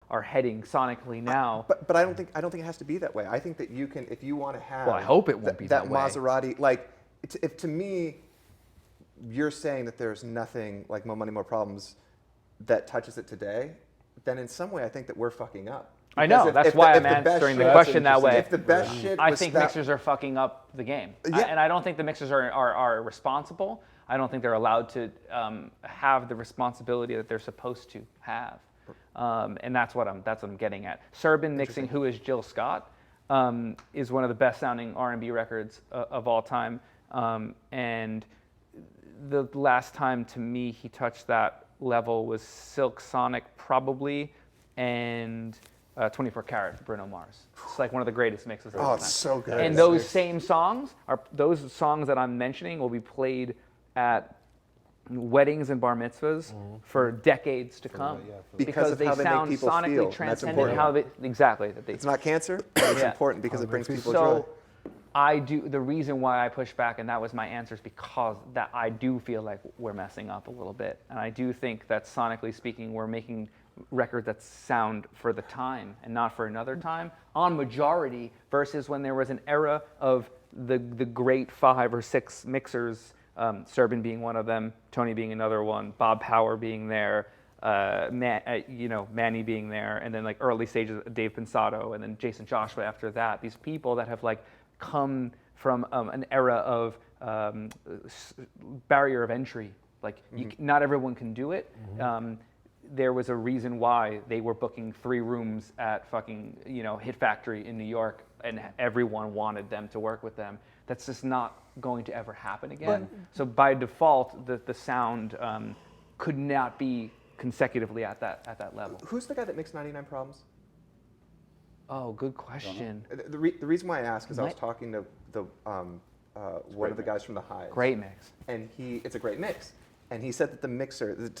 are heading sonically now. But I don't think it has to be that way. I think that you can, if you want to have. Well, I hope it won't be that way. Maserati, like, if to me, you're saying that there's nothing like More Money, More Problems that touches it today, then in some way I think that we're fucking up. I know, that's why I'm answering the question that way. If the best shit I was think that- mixers are fucking up the game. Yeah. And I don't think the mixers are responsible. I don't think they're allowed to have the responsibility that they're supposed to have. And that's what I'm getting at. Serban mixing Who Is Jill Scott is one of the best sounding R&B records of all time. And the last time to me he touched that level was Silk Sonic probably, and 24 Karat, Bruno Mars. It's like one of the greatest mixes of all time. it's so good. And those same songs those songs that I'm mentioning will be played at weddings and bar mitzvahs for decades to come, Because of they how they make sound people sonically feel, and that's transcendent. important. It's not cancer, but it's important because it brings people joy. So the reason why I push back, and that was my answer, is because that I do feel like we're messing up a little bit, and I do think that sonically speaking, we're making record that's sound for the time and not for another time on majority, versus when there was an era of the great 5 or 6 mixers, Serban being one of them, Tony being another one, Bob Power being there, Manny being there, and then like early stages Dave Pensato, and then Jason Joshua after that. These people that have like come from an era of barrier of entry. Like not everyone can do it. There was a reason why they were booking 3 rooms at fucking Hit Factory in New York, and everyone wanted them to work with them. That's just not going to ever happen again. So by default, the sound could not be consecutively at that level. Who's the guy that makes 99 Problems? Oh, good question. The reason why I ask is I was talking to the one of the guys from the Hives. Great mix. And it's a great mix. And he said that the mixer,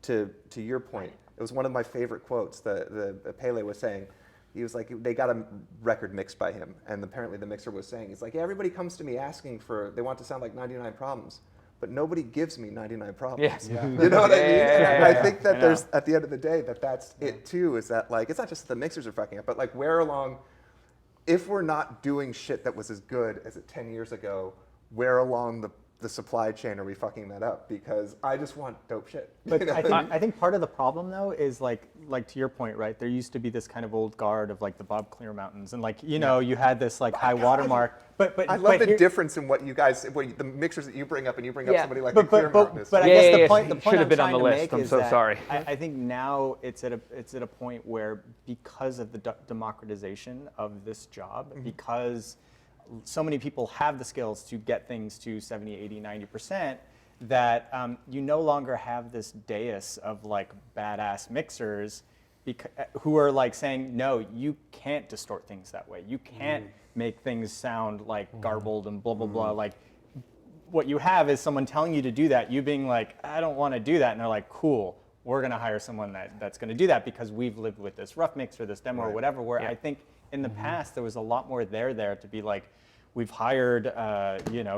to your point, it was one of my favorite quotes. The Pele was saying, he was like, they got a record mixed by him, and apparently the mixer was saying, he's like, yeah, everybody comes to me asking they want to sound like 99 Problems, but nobody gives me 99 Problems. Yes. Yeah. You know what I mean? And I think that there's, at the end of the day, that's it too, is that like, it's not just that the mixers are fucking up, but like where along, if we're not doing shit that was as good as it 10 years ago, where along the supply chain are we fucking that up? Because I just want dope shit. But I think part of the problem though is like to your point, right? There used to be this kind of old guard of like the Bob Clear Mountains, and like you had this like high watermark. But I love the difference in what you guys, the mixers that you bring up, and you bring up somebody like the Clear Mountains. But I guess the point should have been I'm on the trying to list. make I'm is so that sorry. I think now it's at a point where, because of the democratization of this job, because so many people have the skills to get things to 70, 80, 90%, that you no longer have this dais of like badass mixers who are like saying, no, you can't distort things that way. You can't make things sound like garbled and blah, blah, blah. Like, what you have is someone telling you to do that, you being like, I don't want to do that. And they're like, cool, we're going to hire someone that's going to do that because we've lived with this rough mix or this demo or whatever, where I think in the past there was a lot more there to be like, we've hired,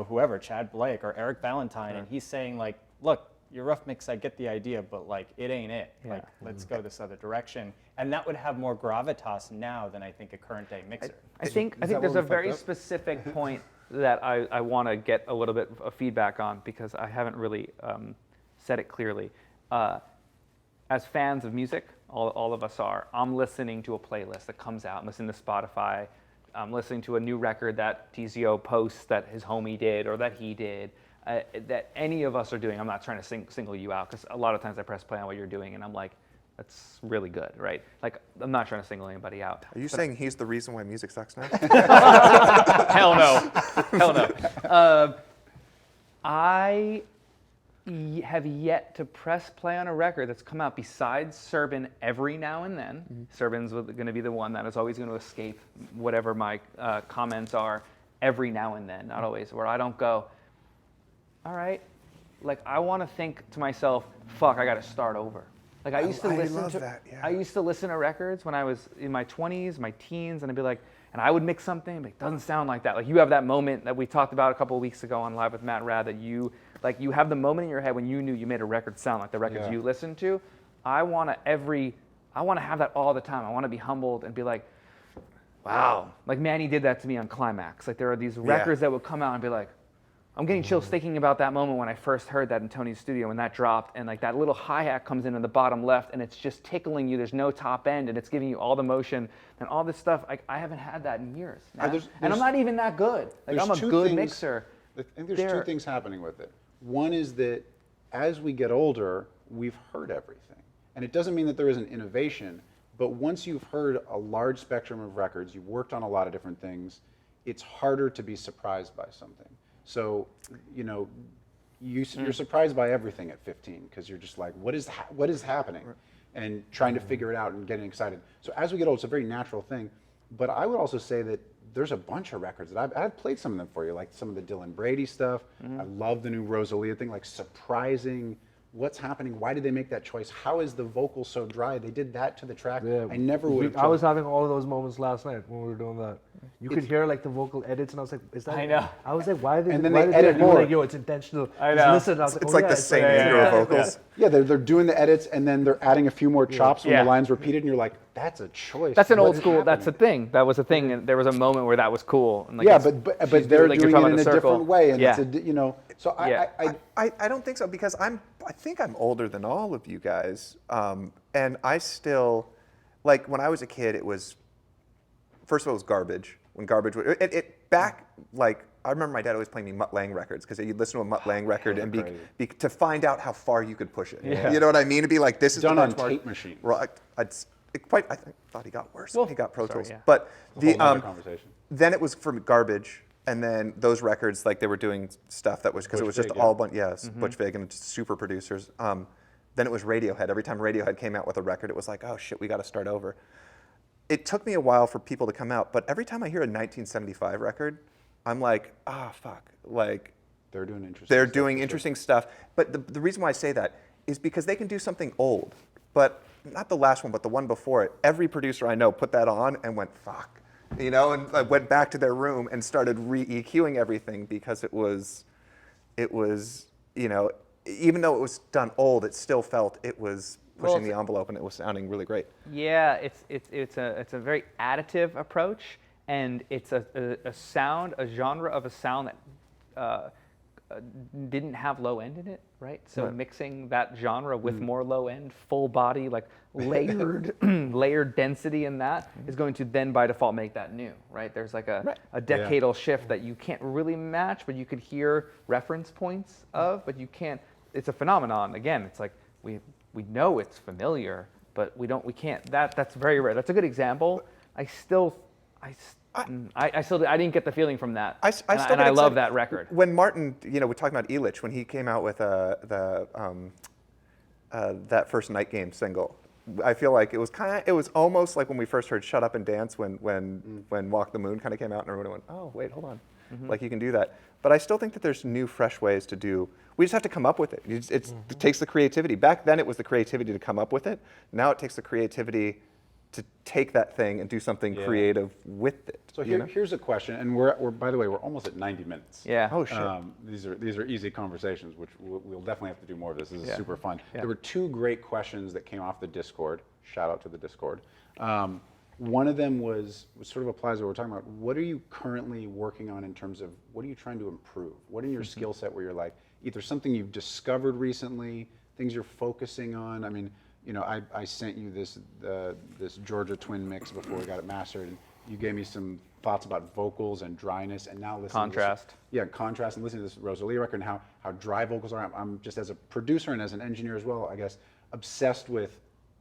whoever, Chad Blake or Eric Valentine, and he's saying like, look, your rough mix, I get the idea, but like, it ain't it. Like, let's go this other direction. And that would have more gravitas now than I think a current day mixer. I think there's a very specific point that I want to get a little bit of feedback on, because I haven't really said it clearly. As fans of music, all of us are, I'm listening to a playlist that comes out. I'm listening to Spotify. I'm listening to a new record that Teezio posts that his homie did or that he did, that any of us are doing. I'm not trying to single you out, because a lot of times I press play on what you're doing and I'm like, that's really good, right? Like, I'm not trying to single anybody out. Are you saying he's the reason why music sucks now? Hell no. Hell no. I have yet to press play on a record that's come out besides Serban every now and then. Serban's going to be the one that is always going to escape whatever my comments are every now and then, not always, where I don't go, all right, like I want to think to myself, fuck, I got to start over. Like I used to listen to records when I was in my 20s, my teens, and I'd be like, and I would mix something, and be like, doesn't sound like that. Like you have that moment that we talked about a couple of weeks ago on Live with Matt Rad, that you have the moment in your head when you knew you made a record sound like the records you listened to. I want to have that all the time. I want to be humbled and be like, wow. Like Manny did that to me on Climax. Like there are these records that would come out and be like, I'm getting chills thinking about that moment when I first heard that in Tony's studio, when that dropped, and like that little hi-hat comes in the bottom left, and it's just tickling you. There's no top end, and it's giving you all the motion and all this stuff. I haven't had that in years, and I'm not even that good. Like I'm a good mixer. I think there's two things happening with it. One is that as we get older, we've heard everything, and it doesn't mean that there isn't innovation. But once you've heard a large spectrum of records, you've worked on a lot of different things, it's harder to be surprised by something. So, you're surprised by everything at 15 because you're just like, what is happening? Right. And trying to figure it out and getting excited. So as we get old, it's a very natural thing. But I would also say that there's a bunch of records that I've played some of them for you, like some of the Dylan Brady stuff. I love the new Rosalia thing, like surprising. What's happening? Why did they make that choice? How is the vocal so dry? They did that to the track. Yeah, I never would have. I was having all of those moments last night when we were doing that. You could hear like the vocal edits, and I was like, "Is that?" I know. I was like, "Why?" And then why they do that? edit And you were more. like, "Yo, it's intentional." I Just know. listen. And I was like, It's "Oh, like yeah, the same like- intro vocals. Yeah, they're doing the edits and then they're adding a few more chops when Yeah. the line's repeated, and you're like, that's a choice. That's an What old is school. That's a happening? thing. That was a thing, and there was a moment where that was cool. And like Yeah, it's- but she's they're like you're doing talking it in about a the circle. different way, and Yeah. it's a, you know. So Yeah. I don't think so because I think I'm older than all of you guys, and I still, like when I was a kid, it was, first of all, it was garbage. When garbage, it back like I remember my dad always playing me Mutt Lange records because you'd listen to a Mutt Lange record and be to find out how far you could push it. Yeah. You know what I mean? To be like, this is Done the on benchmark. tape machines. Right. I thought he got worse when he got Pro sorry, Tools. yeah. But It's a whole nother conversation. then it was from garbage, and then those records, like they were doing stuff that was because it Butch was just Vig, all yeah. bunch, yes, Butch Vig and just super producers. Then it was Radiohead. Every time Radiohead came out with a record, it was like, oh shit, we got to start over. It took me a while for people to come out, but every time I hear a 1975 record, I'm like, ah, fuck, like They're doing interesting. they're stuff doing for sure. interesting stuff. But the reason why I say that is because they can do something old, but not the last one, but the one before it. Every producer I know put that on and went, fuck, you know, and like, went back to their room and started re-EQing everything because it was, you know, even though it was done old, it still felt it was pushing the envelope and it was sounding really great. Yeah, it's a very additive approach, and it's a genre of a sound that didn't have low end in it, right? So Right. mixing that genre with more low end, full body, like layered layered density in that is going to then by default make that new, right? There's like a decadal shift that you can't really match, but you could hear reference points of, but you can't. It's a phenomenon. Again, it's like we know it's familiar, but we can't. That's very rare. That's a good example. I didn't get the feeling from that. I and still I get love excited. that record. When Martin, you know, we're talking about Elitch, when he came out with that first Night Game single, I feel like it was almost like when we first heard "Shut Up and Dance" when "Walk the Moon" kind of came out, and everyone went, "Oh, wait, hold on, like you can do that." But I still think that there's new, fresh ways to do. We just have to come up with it. It takes the creativity. Back then, it was the creativity to come up with it. Now it takes the creativity to take that thing and do something creative with it. So you know? here's a question, and we're by the way, we're almost at 90 minutes. Yeah. Oh shit. These are easy conversations, which we'll definitely have to do more of this. This is Yeah. super fun. Yeah. There were two great questions that came off the Discord. Shout out to the Discord. One of them was sort of applies to what we're talking about. What are you currently working on in terms of what are you trying to improve? What in your skill set where you're like either something you've discovered recently, things you're focusing on? I mean, you know, I sent you this Georgia Twin mix before we got it mastered, and you gave me some thoughts about vocals and dryness, and now listening Contrast. to this, contrast, and listening to this Rosalia record and how dry vocals are. I'm just as a producer and as an engineer as well, I guess, obsessed with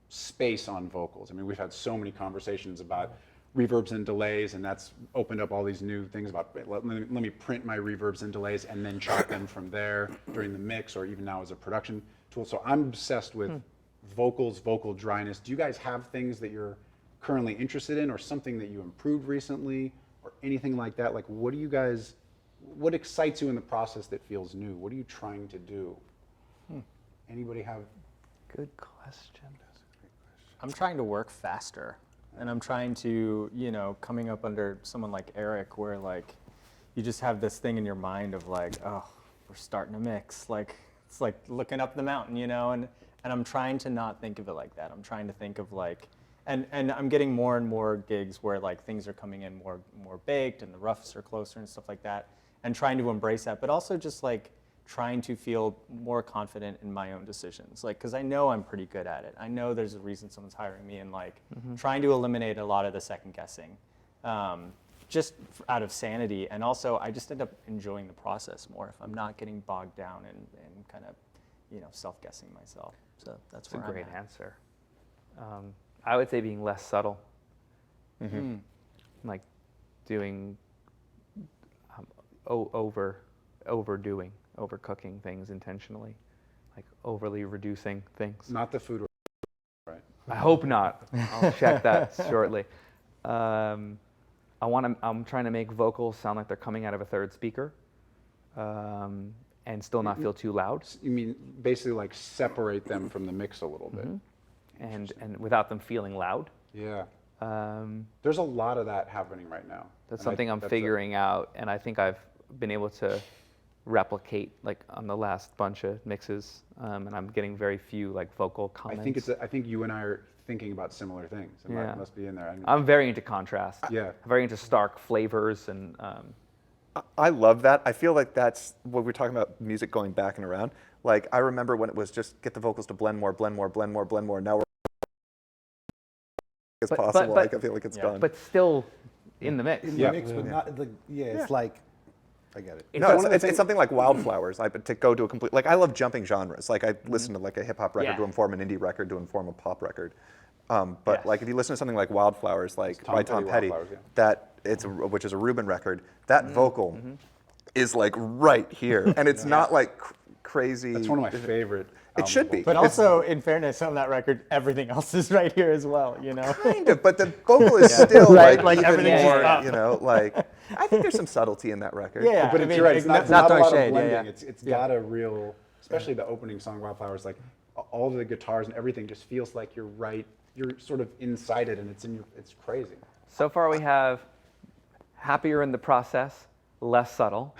space on vocals. I mean, we've had so many conversations about reverbs and delays, and that's opened up all these new things about let me print my reverbs and delays and then chop them from there during the mix or even now as a production tool. So I'm obsessed with vocals, vocal dryness. Do you guys have things that you're currently interested in or something that you improved recently or anything like that? Like what excites you in the process that feels new? What are you trying to do? Anybody have? Good question. I'm trying to work faster, and I'm trying to, you know, coming up under someone like Eric, where like you just have this thing in your mind of like, oh, we're starting to mix. Like it's like looking up the mountain, you know, and I'm trying to not think of it like that. I'm trying to think of like, and I'm getting more and more gigs where like things are coming in more baked and the roughs are closer and stuff like that, and trying to embrace that, but also just like trying to feel more confident in my own decisions, like, because I know I'm pretty good at it. I know there's a reason someone's hiring me, and like trying to eliminate a lot of the second guessing, just out of sanity. And also I just end up enjoying the process more if I'm not getting bogged down and kind of, you know, self-guessing myself. So that's That's a where great I'm at. answer. I would say being less subtle. Like doing overdoing, overcooking things intentionally, like overly reducing things. Not the food, right? I hope not. I'll check that shortly. I'm trying to make vocals sound like they're coming out of a third speaker, and still not feel too loud, You mean basically like separate them from the mix a little bit? and without them feeling loud. Yeah. There's a lot of that happening right now. That's And something I'm that's figuring out, and I think I've been able to replicate like on the last bunch of mixes, and I'm getting very few like vocal comments. I think you and I are thinking about similar things. It must be in there. I mean, I'm very into contrast. Yeah. Very into stark flavors and. I love that. I feel like that's what we're talking about, music going back and around. Like, I remember when it was just get the vocals to blend more, blend more, blend more, blend more. Now we're as possible. Like, I feel like it's gone. But still in the mix. In the mix, but not like, it's like, I get it. No, it's something like Wildflowers. To go to a complete, like, I love jumping genres. Like, I listen to like a hip hop record Yeah. to inform an indie record to inform a pop record. But like, if you listen to something like Wildflowers, like by Tom Petty, which is a Rubin record, that vocal is like right here, and it's not like crazy. that's one of my favorite. It should be. But also, in fairness, on that record, everything else is right here as well, you know? Kind of, but the vocal is still Right, like, like even everything's more, just up. you know, like, I think there's some subtlety in that record. Yeah, But I it's, mean, you're right. It's not, not it's not a throwing lot of shade, blending. yeah. It's got a real, especially the opening song Wildflowers. Like all of the guitars and everything just feels like you're right. You're sort of inside it, and it's crazy. So far we have happier in the process, less subtle.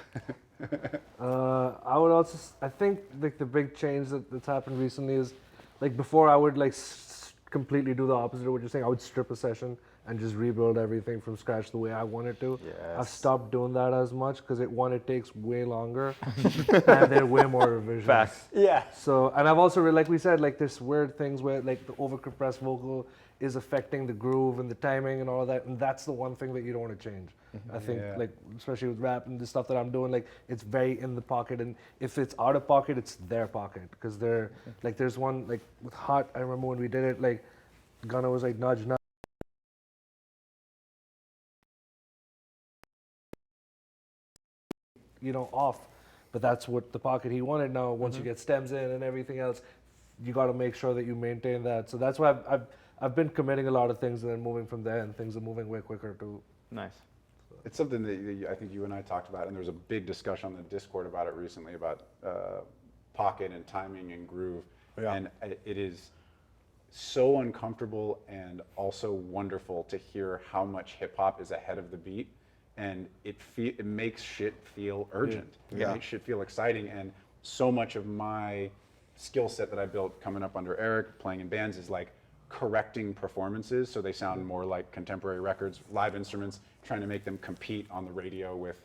I would also, I think like the big change that's happened recently is, like before I would like completely do the opposite of what you're saying. I would strip a session and just rebuild everything from scratch the way I wanted to. I've stopped doing that as much because it takes way longer and there are way more revisions. Facts. Yeah. So, and I've also, like we said, like there's weird things where like the overcompressed vocal is affecting the groove and the timing and all of that, and that's the one thing that you don't want to change. I think, like, especially with rap and the stuff that I'm doing, like, it's very in the pocket, and if it's out of pocket, it's their pocket, because they're, like, there's one, like, with Hot, I remember when we did it, like, Gunna was like, nudge, nudge. You know, off, but that's what the pocket he wanted. Now, once you get stems in and everything else, you got to make sure that you maintain that. So that's why I've been committing a lot of things and then moving from there, and things are moving way quicker too. Nice. It's something that I think you and I talked about, and there was a big discussion on the Discord about it recently about pocket and timing and groove. And it is so uncomfortable and also wonderful to hear how much hip hop is ahead of the beat, and it makes shit feel urgent. It makes shit feel exciting, and so much of my skill set that I built coming up under Eric, playing in bands, is like correcting performances so they sound more like contemporary records, live instruments, trying to make them compete on the radio with,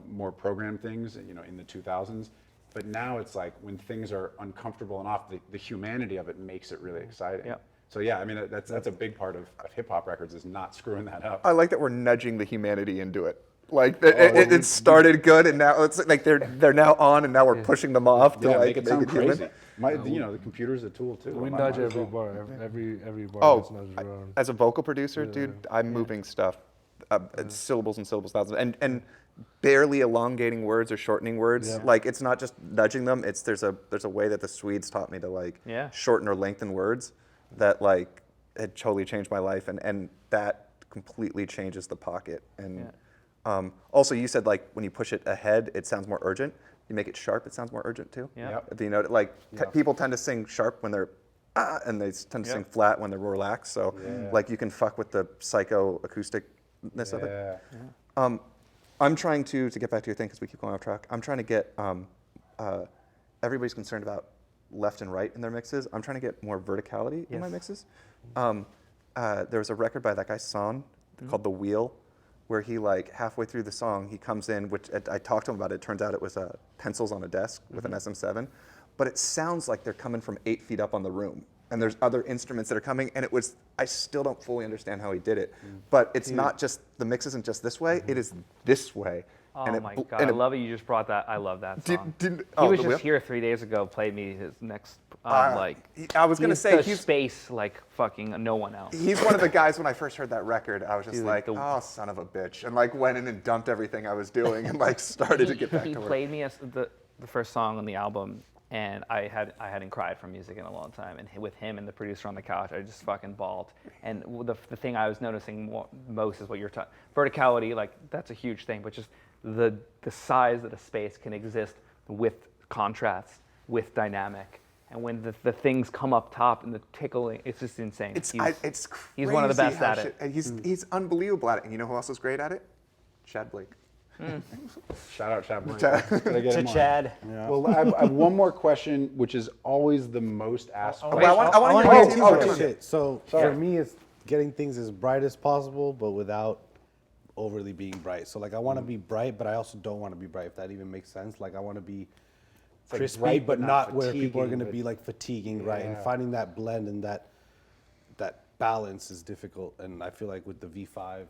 more programmed things, in the 2000s. But now it's like when things are uncomfortable and off, the humanity of it makes it really exciting. Yep. So yeah, I mean that's a big part of hip hop records, is not screwing that up. I like that we're nudging the humanity into it. Like it started good, and now it's like they're now on, and now we're pushing them off to Make it sound human. crazy. The computer's a tool too. We Might nudge as every well. bar, every bar Oh, gets nudged around. as a vocal producer, dude, I'm moving stuff, syllables and syllables, thousands, and barely elongating words or shortening words. Yeah. Like, it's not just nudging them. It's there's a way that the Swedes taught me to like shorten or lengthen words that like had totally changed my life, and that completely changes the pocket. And also, you said like when you push it ahead, it sounds more urgent. You make it sharp, it sounds more urgent too. Yep. You know, like people tend to sing sharp when they're and they tend to sing flat when they're relaxed. So like you can fuck with the psycho acousticness of it. I'm trying to get back to your thing because we keep going off track. I'm trying to get everybody's concerned about left and right in their mixes. I'm trying to get more verticality in my mixes. There was a record by that guy Cian called The Wheel, where he like halfway through the song he comes in, which I talked to him about it. It turns out it was pencils on a desk with an SM7, but it sounds like they're coming from 8 feet up on the room. And there's other instruments that are coming, and I still don't fully understand how he did it. But it's not just, the mix isn't just this way, it is this way. Oh and my God, I love it. You just brought that. I love that song. He was The just Wheel? here 3 days ago, played me his next, I was gonna say, does he's space like fucking no one else. He's one of the guys, when I first heard that record, I was just Dude, like, oh, son of a bitch. And like went in and dumped everything I was doing and like started to get back He to work. played me as the first song on the album, and I hadn't cried from music in a long time. And with him and the producer on the couch, I just fucking bawled. And the thing I was noticing most is what you're talking. Verticality, like that's a huge thing, but just the size that a space can exist with contrast, with dynamic, and when the things come up top and the tickling, it's just insane. It's He's crazy one of the best how at it. and he's unbelievable at it. And you know who else is great at it? Chad Blake. Shout out Chad Blake. Gotta get To him on. Chad. Well, I have one more question, which is always the most asked. Wait, I want to wanna hear hear your Teezio. team. Shit. So for me, it's getting things as bright as possible, but without overly being bright. So like I want to be bright, but I also don't want to be bright. If that even makes sense. Like I want to be like crispy, bright, but but not not where people are fatiguing, going to but- be like fatiguing, right? And Yeah. finding that blend and that balance is difficult. And I feel like with the V5.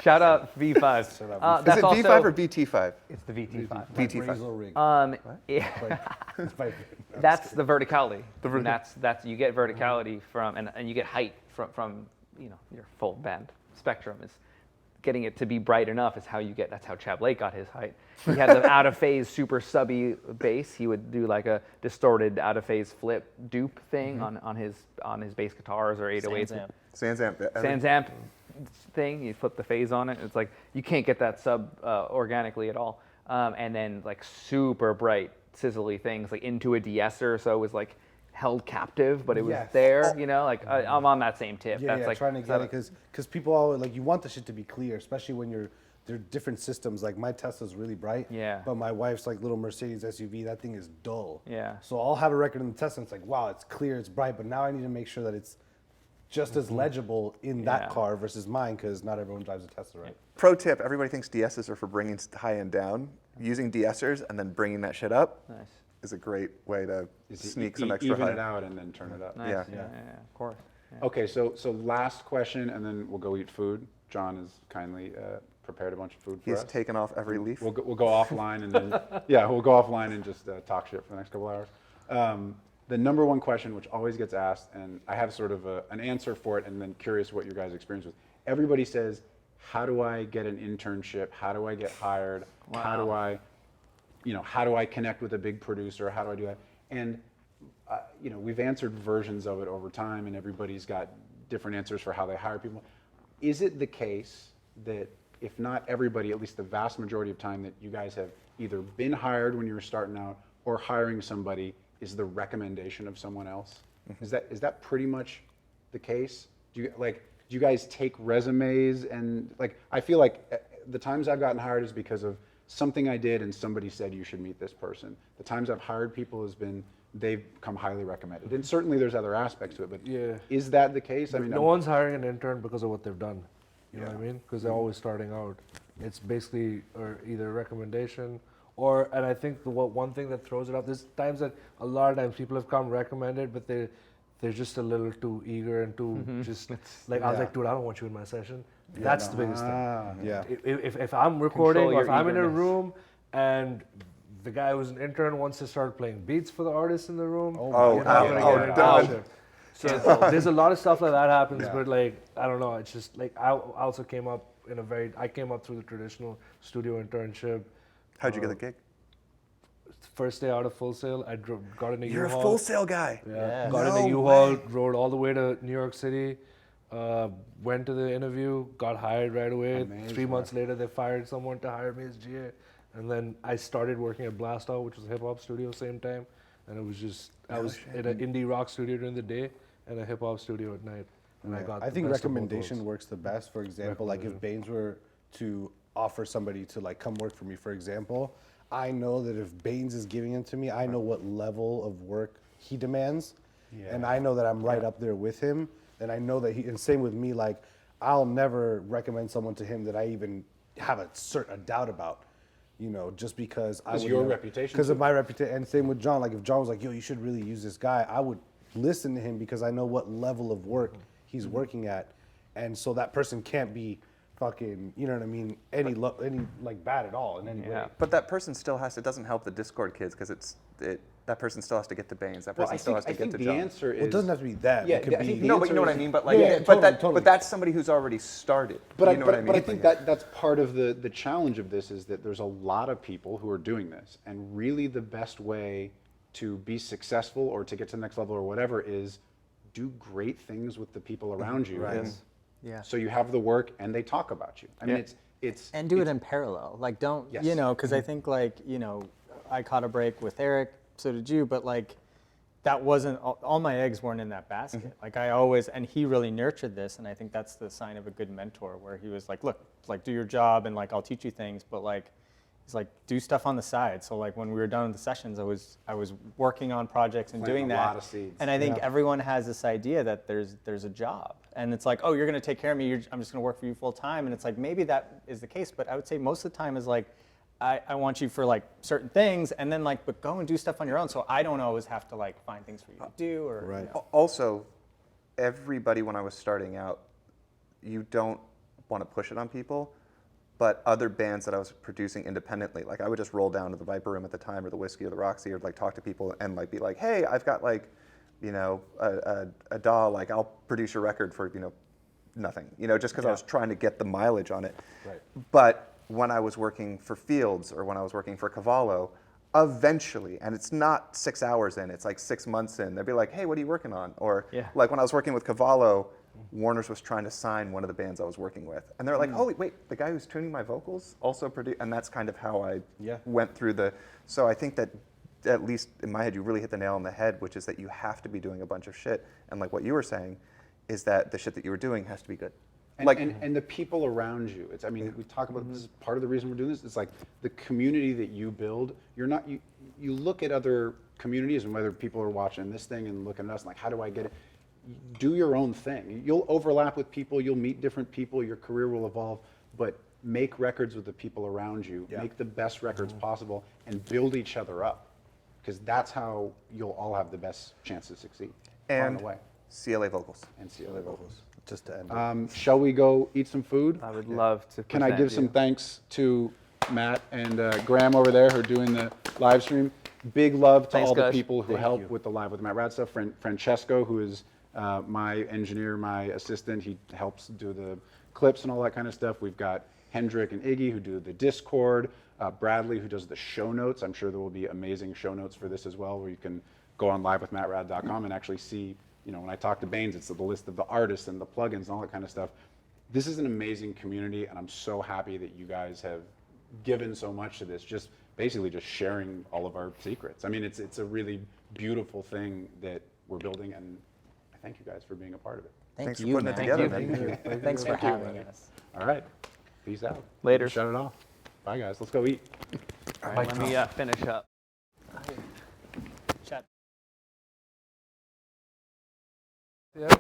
Shout out V5. Shout out Is it V5 or BT5? It's the VT5. BT5. Appraisal rig. Yeah. By- That's the verticality. And that's you get verticality from and you get height from your full band spectrum is getting it to be bright enough is how you get. That's how Chad Blake got his height. He had the out of phase super subby bass. He would do like a distorted out of phase flip dupe thing on his bass guitars or 808s. Sans Amp. Sans Amp thing. You flip the phase on it. It's like you can't get that sub organically at all. And then like super bright sizzly things like into a de-esser, so it was like held captive, but it was Yes. there. Like I'm on that same tip. Yeah, That's like trying to get it because people always like you want the shit to be clear, especially when there are different systems. Like my Tesla's really bright, Yeah. but my wife's like little Mercedes SUV, that thing is dull. Yeah. So I'll have a record in the Tesla, and it's like, wow, it's clear, it's bright, but now I need to make sure that it's just as legible in that Yeah. car versus mine, because not everyone drives a Tesla, right? Pro tip: everybody thinks de-essers are for bringing high end down. Using de-essers and then bringing that shit up nice. is a great way to Is sneak e- some extra even high. it out and then turn it up. Nice. Yeah. Yeah, of course. Yeah. Okay, so last question, and then we'll go eat food. John has kindly prepared a bunch of food for He's us. taken off every leaf. We'll go offline and then we'll go offline and just talk shit for the next couple hours. The number one question, which always gets asked, and I have sort of an answer for it, and then curious what your guys' experience with. Everybody says, "How do I get an internship? How do I get hired? How do I connect with a big producer? How do I do that?" And we've answered versions of it over time, and everybody's got different answers for how they hire people. Is it the case that if not everybody, at least the vast majority of time that you guys have either been hired when you were starting out or hiring somebody is the recommendation of someone else? Is that pretty much the case? Do you guys take resumes and I feel like the times I've gotten hired is because of something I did and somebody said you should meet this person. The times I've hired people has been they've come highly recommended. And certainly there's other aspects to it, but Yeah. is that the case? I mean, No one's hiring an intern because of what they've done. You know what I mean? Because they're always starting out. It's basically either a recommendation and I think one thing that throws it up, there's times that a lot of times people have come recommended, but they're just a little too eager and too just like, I was like, dude, I don't want you in my session. That's the biggest thing. Yeah. If I'm recording or your if I'm in a eagerness. room and the guy who's an intern wants to start playing beats for the artist in the room, Oh, you're not gonna oh, get it. done. So there's a lot of stuff like that happens, but I don't know. It's just like I also came up I came up through the traditional studio internship. How'd you get the gig? First day out of Full Sail, I got in a You're a U-Haul. Full Sail guy. Yeah, Yeah. got in No a U-Haul, way. rode all the way to New York City, went to the interview, got hired right away. Amazing. 3 months later, they fired someone to hire me as GA. And then I started working at Blast Out, which was a hip-hop studio, same time. And it was just, I was in an indie rock studio during the day and a hip-hop studio at night. And I got I the think best of both recommendation worlds. works the best. For example, like if Bainz were to offer somebody to come work for me, for example, I know that if Bainz is giving it to me, I know what level of work he demands, and I know that I'm right up there with him. And I know that and same with me, I'll never recommend someone to him that I even have a doubt about. Just because I would your reputation because of too. my reputation, and same with John. Like if John was like, "Yo, you should really use this guy," I would listen to him because I know what level of work he's working at, and so that person can't be fucking, you know what I mean, any bad at all in any way. But that person still it doesn't help the Discord kids because that person still has to get to Bainz. That person still has to get to the John. answer is Well, it doesn't have to be that. Yeah, it could I be. think No, but you know what I answer is- mean. But totally. but that's somebody who's already started. But, you know what I mean? I think that's part of the challenge of this is that there's a lot of people who are doing this, and really the best way to be successful or to get to the next level or whatever is do great things with the people around you. Right. And Yeah. so you have the work and they talk about you. I mean, it's And do it in parallel. Like, don't, Yes. because I think, I caught a break with Eric so did you, but like, that wasn't, all my eggs weren't in that basket. Like I always, and he really nurtured this, and I think that's the sign of a good mentor, where he was like, look, like do your job, and like I'll teach you things, but like, he's like, do stuff on the side. So like when we were done with the sessions, I was working on projects and Planting doing a that. lot of seeds. And I think everyone has this idea that there's a job, and it's like, oh, you're gonna take care of me, I'm just gonna work for you full time, and it's like, maybe that is the case, but I would say most of the time is like, I want you for like certain things, and then like, but go and do stuff on your own, so I don't always have to like find things for you to do, or Right. you know. Also, everybody when I was starting out, you don't want to push it on people, but other bands that I was producing independently, like I would just roll down to the Viper Room at the time, or the Whiskey or the Roxy, or like talk to people and like be like, hey, I've got like, you know, a DAW, like I'll produce your record for, you know, nothing, you know, just because I was trying to get the mileage on it. Right. But when I was working for Fields or when I was working for Cavallo, eventually, and it's not 6 hours in, it's like 6 months in, they'd be like, hey, what are you working on? Or like when I was working with Cavallo, Warner's was trying to sign one of the bands I was working with. And they're like, holy, wait, the guy who's tuning my vocals also produced, and that's kind of how I went through so I think that at least in my head, you really hit the nail on the head, which is that you have to be doing a bunch of shit. And like what you were saying is that the shit that you were doing has to be good. And the people around you. It's, I mean, we talk about this is part of the reason we're doing this. It's like the community that you build. You're not you look at other communities and whether people are watching this thing and looking at us and like, how do I get it? Do your own thing. You'll overlap with people. You'll meet different people. Your career will evolve. But make records with the people around you. Make the best records possible and build each other up, because that's how you'll all have the best chance to succeed. And the way. CLA vocals. And CLA vocals. Just to end. Shall we go eat some food? I would love to. Can I present give some you. thanks to Matt and Graham over there who are doing the live stream? Big love to Thanks, all the guys. people who help with the Live with Matt Rad stuff. Francesco, who is my engineer, my assistant, he helps do the clips and all that kind of stuff. We've got Hendrik and Iggy who do the Discord. Bradley, who does the show notes. I'm sure there will be amazing show notes for this as well, where you can go on livewithmattrad.com and actually see, you know, when I talk to Bainz, it's the list of the artists and the plugins and all that kind of stuff. This is an amazing community, and I'm so happy that you guys have given so much to this, just basically just sharing all of our secrets. I mean, it's a really beautiful thing that we're building, and I thank you guys for being a part of it. Thanks for you, putting man. it together, Thank man. Thanks for having us. All right, peace out. Later. Shut it off. Bye, guys. Let's go eat. All right, let me finish up. Chat. Yeah.